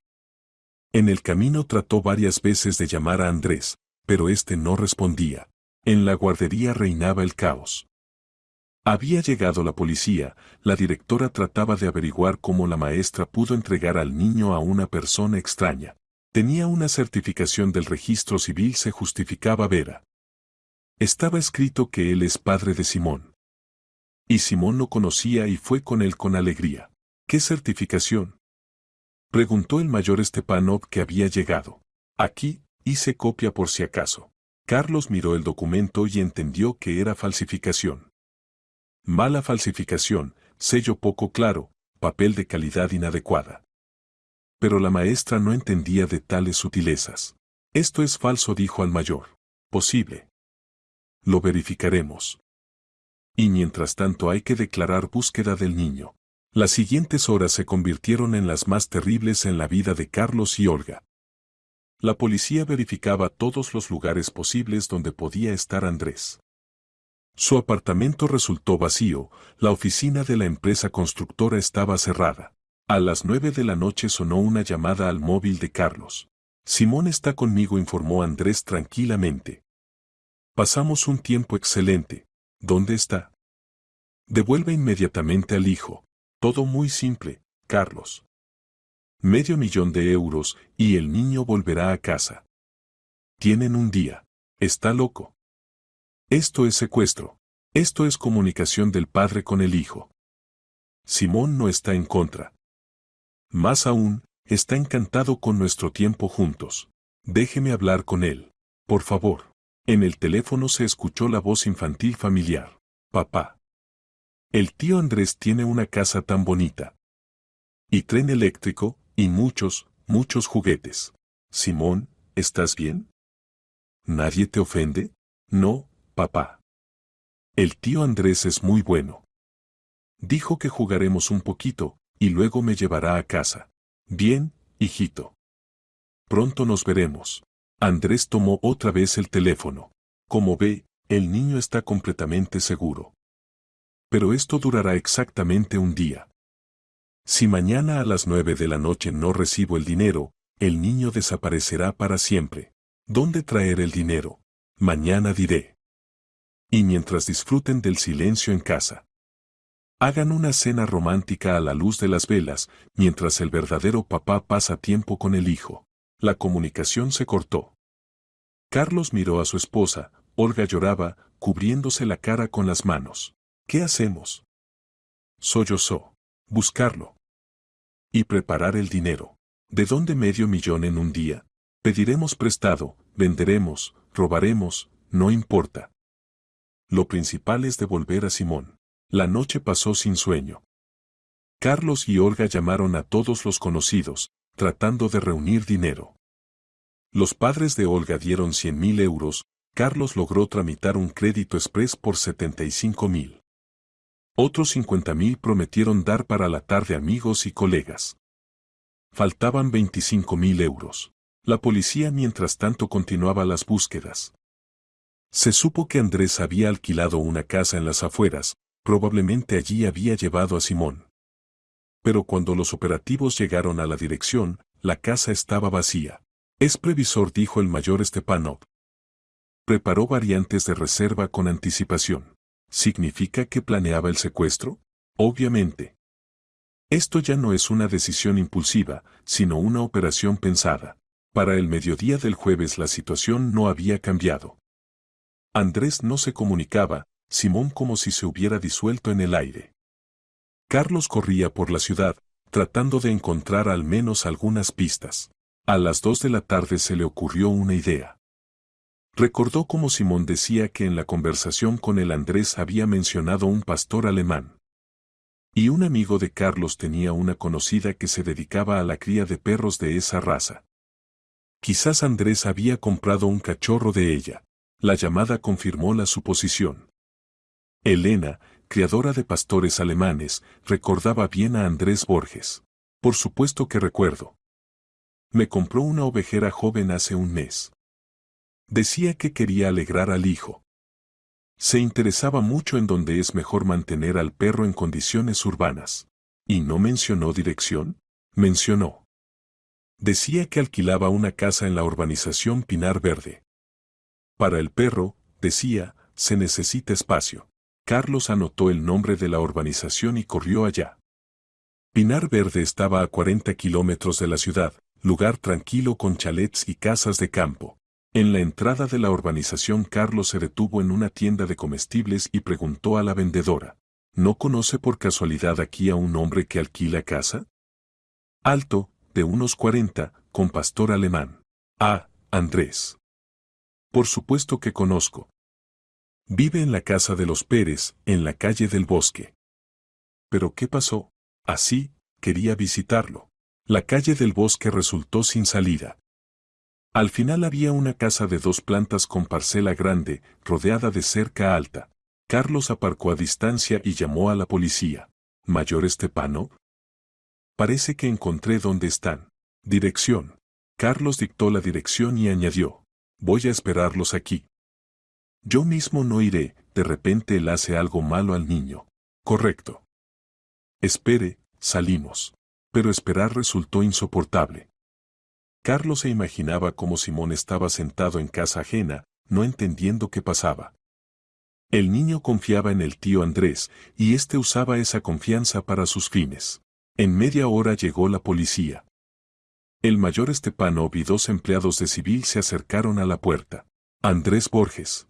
En el camino trató varias veces de llamar a Andrés, pero este no respondía. En la guardería reinaba el caos. Había llegado la policía, la directora trataba de averiguar cómo la maestra pudo entregar al niño a una persona extraña. Tenía una certificación del registro civil, se justificaba Vera. Estaba escrito que él es padre de Simón. Y Simón lo conocía y fue con él con alegría. ¿Qué certificación?, preguntó el mayor Stepanov, que había llegado. Aquí, hice copia por si acaso. Carlos miró el documento y entendió que era falsificación. Mala falsificación, sello poco claro, papel de calidad inadecuada. Pero la maestra no entendía de tales sutilezas. Esto es falso, dijo al mayor. Posible. Lo verificaremos. Y mientras tanto hay que declarar búsqueda del niño. Las siguientes horas se convirtieron en las más terribles en la vida de Carlos y Olga. La policía verificaba todos los lugares posibles donde podía estar Andrés. Su apartamento resultó vacío, la oficina de la empresa constructora estaba cerrada. A las 9 de la noche sonó una llamada al móvil de Carlos. Simón está conmigo, informó Andrés tranquilamente. Pasamos un tiempo excelente. ¿Dónde está? Devuelve inmediatamente al hijo. Todo muy simple, Carlos. $500,000 y el niño volverá a casa. Tienen un día. Está loco. Esto es secuestro. Esto es comunicación del padre con el hijo. Simón no está en contra. Más aún, está encantado con nuestro tiempo juntos. Déjeme hablar con él. Por favor. En el teléfono se escuchó la voz infantil familiar. Papá. El tío Andrés tiene una casa tan bonita. Y tren eléctrico, y muchos, muchos juguetes. Simón, ¿estás bien? ¿Nadie te ofende? No, papá. El tío Andrés es muy bueno. Dijo que jugaremos un poquito, y luego me llevará a casa. Bien, hijito. Pronto nos veremos. Andrés tomó otra vez el teléfono. Como ve, El niño está completamente seguro. Pero esto durará exactamente un día. Si mañana a las 9 de la noche no recibo el dinero, el niño desaparecerá para siempre. ¿Dónde traer el dinero? Mañana diré. Y mientras disfruten del silencio en casa, hagan una cena romántica a la luz de las velas, mientras el verdadero papá pasa tiempo con el hijo. La comunicación se cortó. Carlos miró a su esposa. Olga lloraba, cubriéndose la cara con las manos. ¿Qué hacemos? Sollozó. Buscarlo. Y preparar el dinero. ¿De dónde medio millón en un día? Pediremos prestado, venderemos, robaremos, no importa. Lo principal es devolver a Simón. La noche pasó sin sueño. Carlos y Olga llamaron a todos los conocidos, tratando de reunir dinero. Los padres de Olga dieron 100.000 euros, Carlos logró tramitar un crédito express por 75.000. Otros 50.000 prometieron dar para la tarde amigos y colegas. Faltaban 25.000 euros. La policía mientras tanto continuaba las búsquedas. Se supo que Andrés había alquilado una casa en las afueras, probablemente allí había llevado a Simón. Pero cuando los operativos llegaron a la dirección, la casa estaba vacía. Es previsor, dijo el mayor Stepanov. Preparó variantes de reserva con anticipación. ¿Significa que planeaba el secuestro? Obviamente. Esto ya no es una decisión impulsiva, sino una operación pensada. Para el mediodía del jueves la situación no había cambiado. Andrés no se comunicaba, Simón como si se hubiera disuelto en el aire. Carlos corría por la ciudad, tratando de encontrar al menos algunas pistas. A las 2 de la tarde se le ocurrió una idea. Recordó cómo Simón decía que en la conversación con el Andrés había mencionado un pastor alemán. Y un amigo de Carlos tenía una conocida que se dedicaba a la cría de perros de esa raza. Quizás Andrés había comprado un cachorro de ella. La llamada confirmó la suposición. Elena, criadora de pastores alemanes, recordaba bien a Andrés Borges. Por supuesto que recuerdo. Me compró una ovejera joven hace un mes. Decía que quería alegrar al hijo. Se interesaba mucho en dónde es mejor mantener al perro en condiciones urbanas. ¿Y no mencionó dirección? Mencionó. Decía que alquilaba una casa en la urbanización Pinar Verde. Para el perro, decía, se necesita espacio. Carlos anotó el nombre de la urbanización y corrió allá. Pinar Verde estaba a 40 kilómetros de la ciudad, lugar tranquilo con chalets y casas de campo. En la entrada de la urbanización Carlos se detuvo en una tienda de comestibles y preguntó a la vendedora, ¿no conoce por casualidad aquí a un hombre que alquila casa? Alto, de unos 40, con pastor alemán. Ah, Andrés. Por supuesto que conozco. Vive en la casa de los Pérez, en la calle del Bosque. ¿Pero qué pasó? Así, quería visitarlo. La calle del Bosque resultó sin salida. Al final había una casa de 2 plantas con parcela grande, rodeada de cerca alta. Carlos aparcó a distancia y llamó a la policía. ¿Mayor Stepanov? Parece que encontré dónde están. Dirección. Carlos dictó la dirección y añadió. Voy a esperarlos aquí. Yo mismo no iré, de repente él hace algo malo al niño. Correcto. Espere, salimos. Pero esperar resultó insoportable. Carlos se imaginaba cómo Simón estaba sentado en casa ajena, no entendiendo qué pasaba. El niño confiaba en el tío Andrés, y éste usaba esa confianza para sus fines. En media hora llegó la policía. El mayor Stepanov y 2 empleados de civil se acercaron a la puerta. Andrés Borges.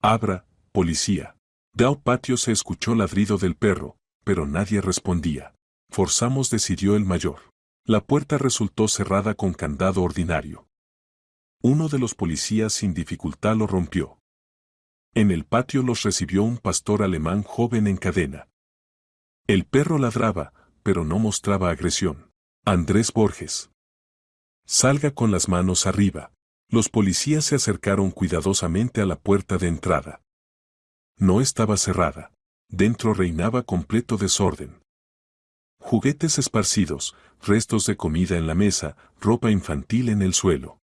Abra, policía. Dao patio se escuchó ladrido del perro, pero nadie respondía. Forzamos, decidió el mayor. La puerta resultó cerrada con candado ordinario. Uno de los policías sin dificultad lo rompió. En el patio los recibió un pastor alemán joven en cadena. El perro ladraba, pero no mostraba agresión. Andrés Borges. Salga con las manos arriba. Los policías se acercaron cuidadosamente a la puerta de entrada. No estaba cerrada. Dentro reinaba completo desorden. Juguetes esparcidos, restos de comida en la mesa, ropa infantil en el suelo.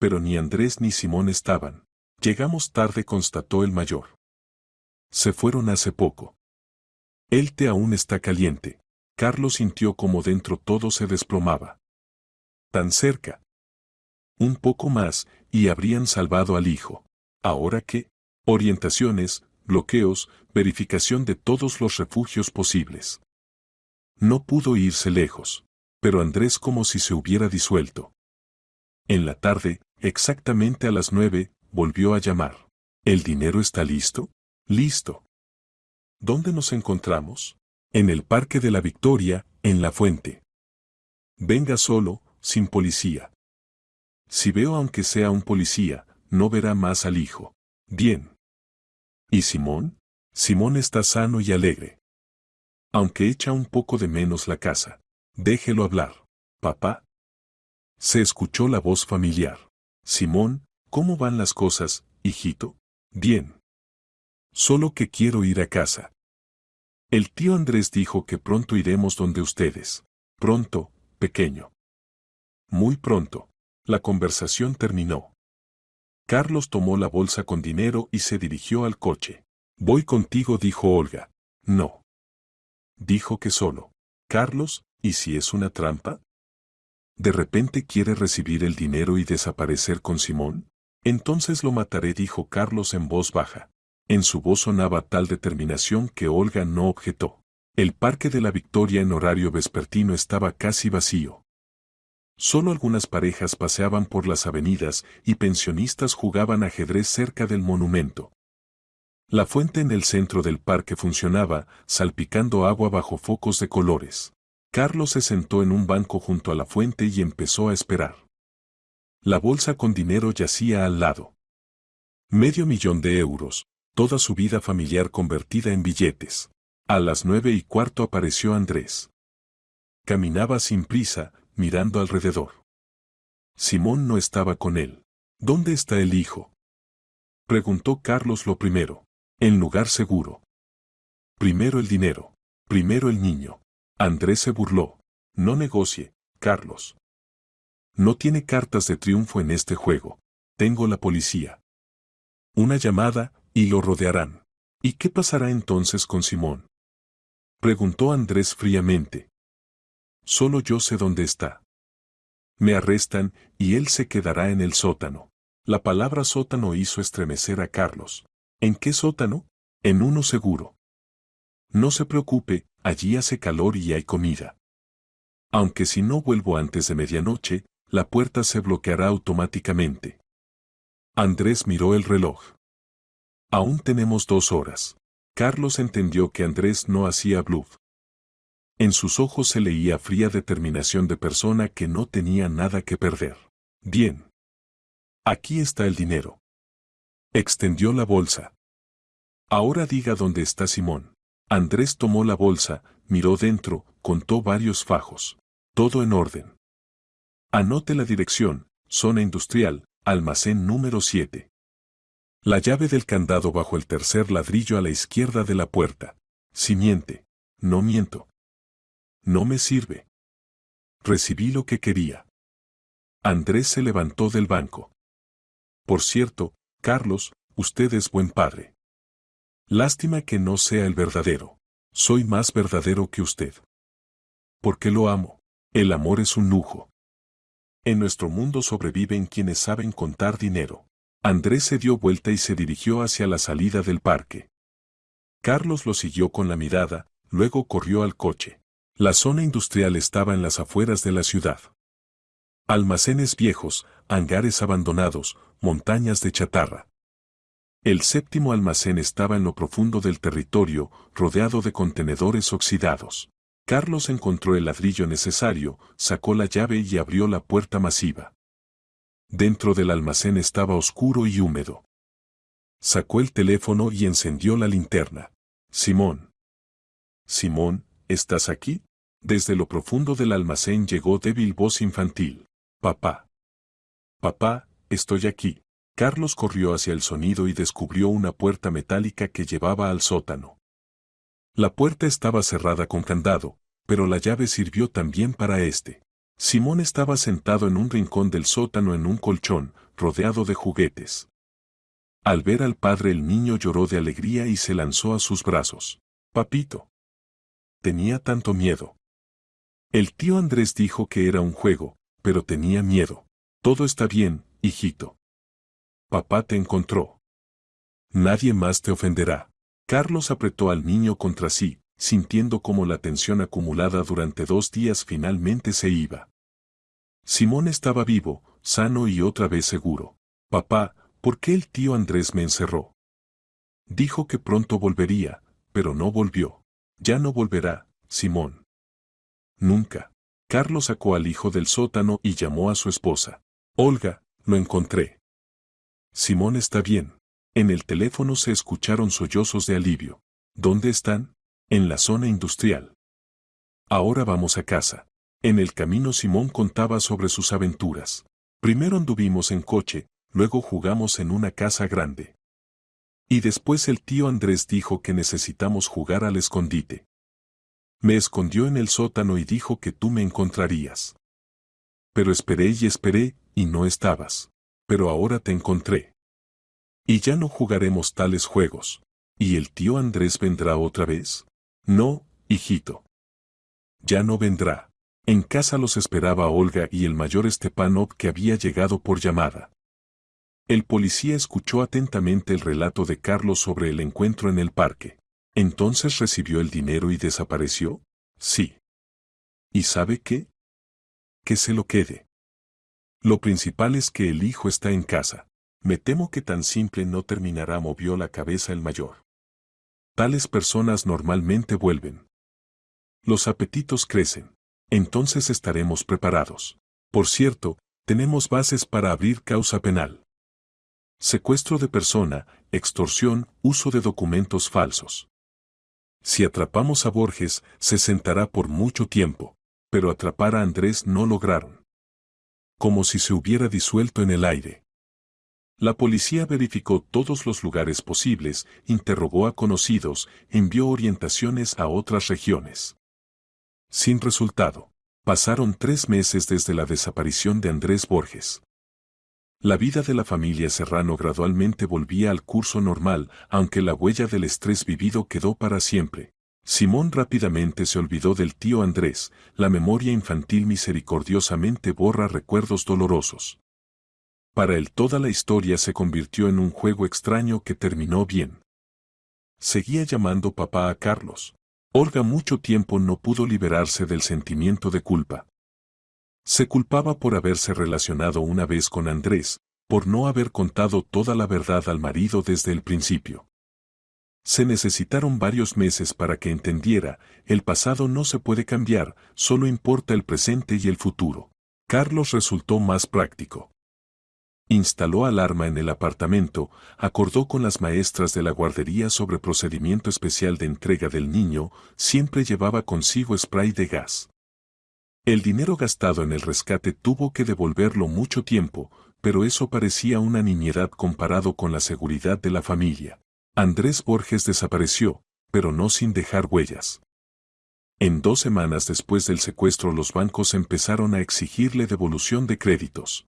Pero ni Andrés ni Simón estaban. Llegamos tarde, constató el mayor. Se fueron hace poco. El té aún está caliente. Carlos sintió como dentro todo se desplomaba. Tan cerca. Un poco más, y habrían salvado al hijo. ¿Ahora qué? Orientaciones, bloqueos, verificación de todos los refugios posibles. No pudo irse lejos. Pero Andrés como si se hubiera disuelto. En la tarde, exactamente a las 9, volvió a llamar. ¿El dinero está listo? Listo. ¿Dónde nos encontramos? En el Parque de la Victoria, en la fuente. Venga solo, sin policía. Si veo aunque sea un policía, no verá más al hijo. Bien. ¿Y Simón? Simón está sano y alegre. Aunque echa un poco de menos la casa. Déjelo hablar. ¿Papá? Se escuchó la voz familiar. Simón, ¿cómo van las cosas, hijito? Bien. Solo que quiero ir a casa. El tío Andrés dijo que pronto iremos donde ustedes. Pronto, pequeño. Muy pronto. La conversación terminó. Carlos tomó la bolsa con dinero y se dirigió al coche. Voy contigo, dijo Olga. No. Dijo que solo. Carlos, ¿y si es una trampa? ¿De repente quiere recibir el dinero y desaparecer con Simón? Entonces lo mataré, dijo Carlos en voz baja. En su voz sonaba tal determinación que Olga no objetó. El Parque de la Victoria en horario vespertino estaba casi vacío. Solo algunas parejas paseaban por las avenidas y pensionistas jugaban ajedrez cerca del monumento. La fuente en el centro del parque funcionaba, salpicando agua bajo focos de colores. Carlos se sentó en un banco junto a la fuente y empezó a esperar. La bolsa con dinero yacía al lado. €500,000, toda su vida familiar convertida en billetes. A las 9:15 apareció Andrés. Caminaba sin prisa, mirando alrededor. Simón no estaba con él. ¿Dónde está el hijo? Preguntó Carlos lo primero. En lugar seguro. Primero el dinero. Primero el niño. Andrés se burló. No negocie, Carlos. No tiene cartas de triunfo en este juego. Tengo la policía. Una llamada, y lo rodearán. ¿Y qué pasará entonces con Simón? Preguntó Andrés fríamente. Solo yo sé dónde está. Me arrestan, y él se quedará en el sótano. La palabra sótano hizo estremecer a Carlos. ¿En qué sótano? En uno seguro. No se preocupe, allí hace calor y hay comida. Aunque si no vuelvo antes de medianoche, la puerta se bloqueará automáticamente. Andrés miró el reloj. Aún tenemos 2 horas. Carlos entendió que Andrés no hacía bluff. En sus ojos se leía fría determinación de persona que no tenía nada que perder. Bien. Aquí está el dinero. Extendió la bolsa. Ahora diga dónde está Simón. Andrés tomó la bolsa, miró dentro, contó varios fajos. Todo en orden. Anote la dirección, zona industrial, almacén número 7. La llave del candado bajo el tercer ladrillo a la izquierda de la puerta. Si miente. No miento. No me sirve. Recibí lo que quería. Andrés se levantó del banco. Por cierto, Carlos, usted es buen padre. Lástima que no sea el verdadero. Soy más verdadero que usted. Porque lo amo. El amor es un lujo. En nuestro mundo sobreviven quienes saben contar dinero. Andrés se dio vuelta y se dirigió hacia la salida del parque. Carlos lo siguió con la mirada, luego corrió al coche. La zona industrial estaba en las afueras de la ciudad. Almacenes viejos, hangares abandonados, montañas de chatarra. El séptimo almacén estaba en lo profundo del territorio, rodeado de contenedores oxidados. Carlos encontró el ladrillo necesario, sacó la llave y abrió la puerta masiva. Dentro del almacén estaba oscuro y húmedo. Sacó el teléfono y encendió la linterna. Simón. Simón, ¿estás aquí? Desde lo profundo del almacén llegó débil voz infantil. Papá. Papá, estoy aquí. Carlos corrió hacia el sonido y descubrió una puerta metálica que llevaba al sótano. La puerta estaba cerrada con candado, pero la llave sirvió también para este. Simón estaba sentado en un rincón del sótano en un colchón, rodeado de juguetes. Al ver al padre el niño lloró de alegría y se lanzó a sus brazos. Papito. Tenía tanto miedo. El tío Andrés dijo que era un juego, pero tenía miedo. Todo está bien, hijito. Papá te encontró. Nadie más te ofenderá. Carlos apretó al niño contra sí, sintiendo cómo la tensión acumulada durante 2 días finalmente se iba. Simón estaba vivo, sano y otra vez seguro. Papá, ¿por qué el tío Andrés me encerró? Dijo que pronto volvería, pero no volvió. Ya no volverá, Simón. Nunca. Carlos sacó al hijo del sótano y llamó a su esposa. Olga, lo encontré. Simón está bien. En el teléfono se escucharon sollozos de alivio. ¿Dónde están? En la zona industrial. Ahora vamos a casa. En el camino Simón contaba sobre sus aventuras. Primero anduvimos en coche, luego jugamos en una casa grande. Y después el tío Andrés dijo que necesitamos jugar al escondite. Me escondió en el sótano y dijo que tú me encontrarías. Pero esperé, y no estabas. Pero ahora te encontré. Y ya no jugaremos tales juegos. ¿Y el tío Andrés vendrá otra vez? No, hijito. Ya no vendrá. En casa los esperaba Olga y el mayor Stepanov que había llegado por llamada. El policía escuchó atentamente el relato de Carlos sobre el encuentro en el parque. ¿Entonces recibió el dinero y desapareció? Sí. ¿Y sabe qué? Que se lo quede. Lo principal es que el hijo está en casa. Me temo que tan simple no terminará, movió la cabeza el mayor. Tales personas normalmente vuelven. Los apetitos crecen. Entonces estaremos preparados. Por cierto, tenemos bases para abrir causa penal. Secuestro de persona, extorsión, uso de documentos falsos. Si atrapamos a Borges, se sentará por mucho tiempo, pero atrapar a Andrés no lograron. Como si se hubiera disuelto en el aire. La policía verificó todos los lugares posibles, interrogó a conocidos, envió orientaciones a otras regiones. Sin resultado. Pasaron 3 meses desde la desaparición de Andrés Borges. La vida de la familia Serrano gradualmente volvía al curso normal, aunque la huella del estrés vivido quedó para siempre. Simón rápidamente se olvidó del tío Andrés, la memoria infantil misericordiosamente borra recuerdos dolorosos. Para él toda la historia se convirtió en un juego extraño que terminó bien. Seguía llamando papá a Carlos. Olga mucho tiempo no pudo liberarse del sentimiento de culpa. Se culpaba por haberse relacionado una vez con Andrés, por no haber contado toda la verdad al marido desde el principio. Se necesitaron varios meses para que entendiera, el pasado no se puede cambiar, solo importa el presente y el futuro. Carlos resultó más práctico. Instaló alarma en el apartamento, acordó con las maestras de la guardería sobre procedimiento especial de entrega del niño, siempre llevaba consigo spray de gas. El dinero gastado en el rescate tuvo que devolverlo mucho tiempo, pero eso parecía una nimiedad comparado con la seguridad de la familia. Andrés Borges desapareció, pero no sin dejar huellas. En 2 semanas después del secuestro los bancos empezaron a exigirle devolución de créditos.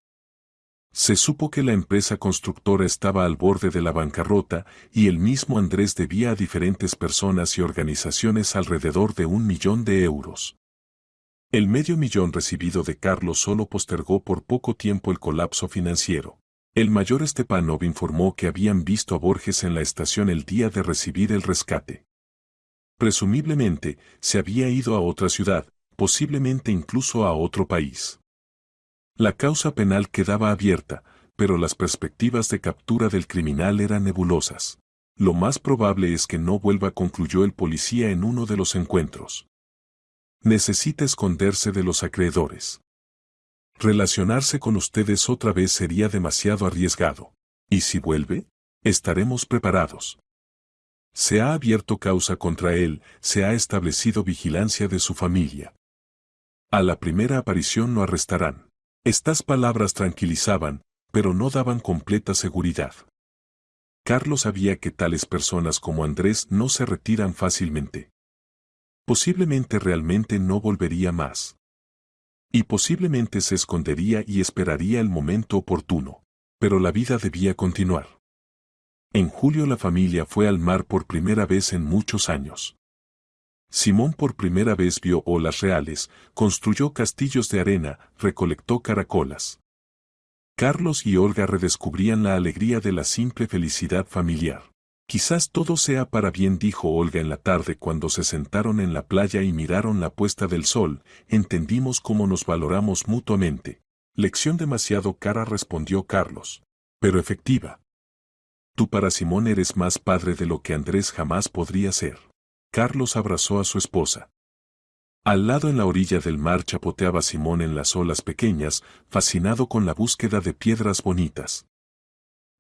Se supo que la empresa constructora estaba al borde de la bancarrota y el mismo Andrés debía a diferentes personas y organizaciones alrededor de 1 millón de euros. El $500,000 recibido de Carlos solo postergó por poco tiempo el colapso financiero. El mayor Stepanov informó que habían visto a Borges en la estación el día de recibir el rescate. Presumiblemente, se había ido a otra ciudad, posiblemente incluso a otro país. La causa penal quedaba abierta, pero las perspectivas de captura del criminal eran nebulosas. Lo más probable es que no vuelva, concluyó el policía en uno de los encuentros. Necesita esconderse de los acreedores. Relacionarse con ustedes otra vez sería demasiado arriesgado. ¿Y si vuelve? Estaremos preparados. Se ha abierto causa contra él, se ha establecido vigilancia de su familia. A la primera aparición lo arrestarán. Estas palabras tranquilizaban, pero no daban completa seguridad. Carlos sabía que tales personas como Andrés no se retiran fácilmente. Posiblemente realmente no volvería más. Y posiblemente se escondería y esperaría el momento oportuno. Pero la vida debía continuar. En julio la familia fue al mar por primera vez en muchos años. Simón por primera vez vio olas reales, construyó castillos de arena, recolectó caracolas. Carlos y Olga redescubrían la alegría de la simple felicidad familiar. Quizás todo sea para bien, dijo Olga en la tarde cuando se sentaron en la playa y miraron la puesta del sol, entendimos cómo nos valoramos mutuamente. Lección demasiado cara, respondió Carlos. Pero efectiva. Tú para Simón eres más padre de lo que Andrés jamás podría ser. Carlos abrazó a su esposa. Al lado en la orilla del mar chapoteaba Simón en las olas pequeñas, fascinado con la búsqueda de piedras bonitas.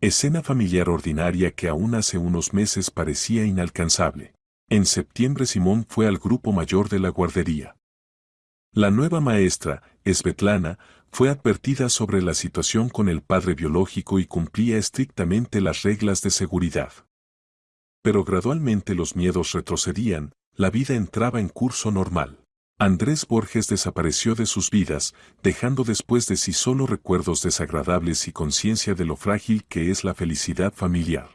Escena familiar ordinaria que aún hace unos meses parecía inalcanzable. En septiembre Simón fue al grupo mayor de la guardería. La nueva maestra, Svetlana, fue advertida sobre la situación con el padre biológico y cumplía estrictamente las reglas de seguridad. Pero gradualmente los miedos retrocedían, la vida entraba en curso normal. Andrés Borges desapareció de sus vidas, dejando después de sí solo recuerdos desagradables y conciencia de lo frágil que es la felicidad familiar.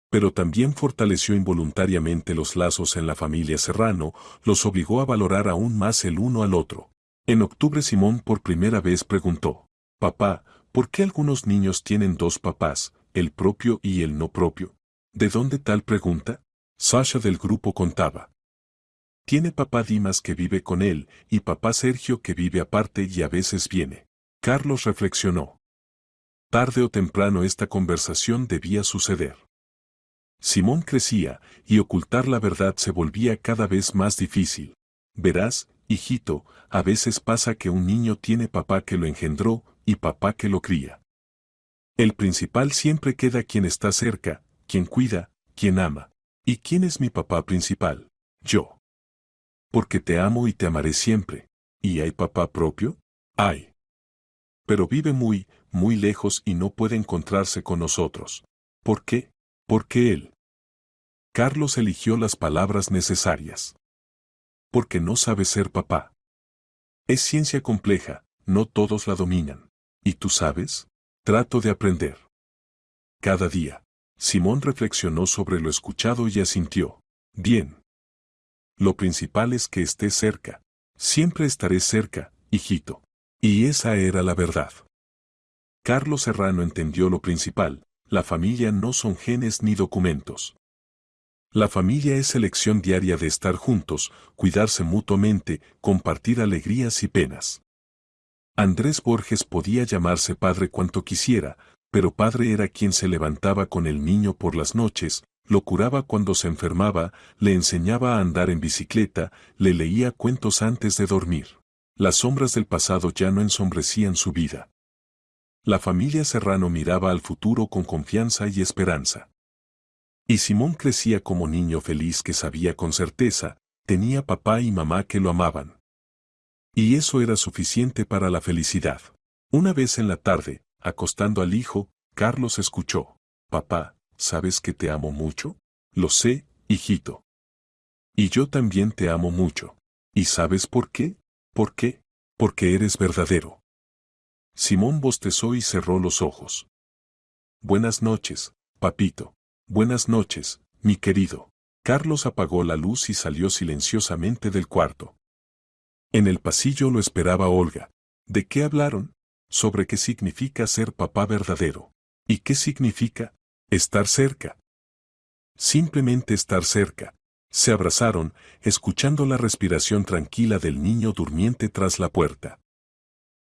Pero también fortaleció involuntariamente los lazos en la familia Serrano, los obligó a valorar aún más el uno al otro. En octubre Simón por primera vez preguntó: «Papá, ¿por qué algunos niños tienen dos papás, el propio y el no propio?» ¿De dónde tal pregunta? Sasha del grupo contaba. Tiene papá Dimas que vive con él, y papá Sergio que vive aparte y a veces viene. Carlos reflexionó. Tarde o temprano esta conversación debía suceder. Simón crecía, y ocultar la verdad se volvía cada vez más difícil. Verás, hijito, a veces pasa que un niño tiene papá que lo engendró, y papá que lo cría. El principal siempre queda quien está cerca, quien cuida, quien ama. ¿Y quién es mi papá principal? Yo. Porque te amo y te amaré siempre. ¿Y hay papá propio? Hay. Pero vive muy, muy lejos y no puede encontrarse con nosotros. ¿Por qué? Porque él. Carlos eligió las palabras necesarias. Porque no sabe ser papá. Es ciencia compleja, no todos la dominan. ¿Y tú sabes? Trato de aprender. Cada día. Simón reflexionó sobre lo escuchado y asintió. Bien. Lo principal es que estés cerca. Siempre estaré cerca, hijito. Y esa era la verdad. Carlos Serrano entendió lo principal: la familia no son genes ni documentos. La familia es elección diaria de estar juntos, cuidarse mutuamente, compartir alegrías y penas. Andrés Borges podía llamarse padre cuanto quisiera, pero padre era quien se levantaba con el niño por las noches, lo curaba cuando se enfermaba, le enseñaba a andar en bicicleta, le leía cuentos antes de dormir. Las sombras del pasado ya no ensombrecían su vida. La familia Serrano miraba al futuro con confianza y esperanza. Y Simón crecía como niño feliz que sabía con certeza, tenía papá y mamá que lo amaban. Y eso era suficiente para la felicidad. Una vez en la tarde, acostando al hijo, Carlos escuchó: «Papá, ¿sabes que te amo mucho?» «Lo sé, hijito. Y yo también te amo mucho. ¿Y sabes por qué?» «¿Por qué?» «Porque eres verdadero». Simón bostezó y cerró los ojos. «Buenas noches, papito». «Buenas noches, mi querido». Carlos apagó la luz y salió silenciosamente del cuarto. En el pasillo lo esperaba Olga. ¿De qué hablaron? Sobre qué significa ser papá verdadero. ¿Y qué significa estar cerca? Simplemente estar cerca. Se abrazaron, escuchando la respiración tranquila del niño durmiente tras la puerta.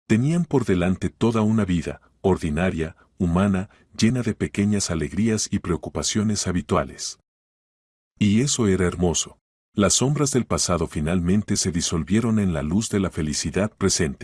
Tenían por delante toda una vida, ordinaria, humana, llena de pequeñas alegrías y preocupaciones habituales. Y eso era hermoso. Las sombras del pasado finalmente se disolvieron en la luz de la felicidad presente.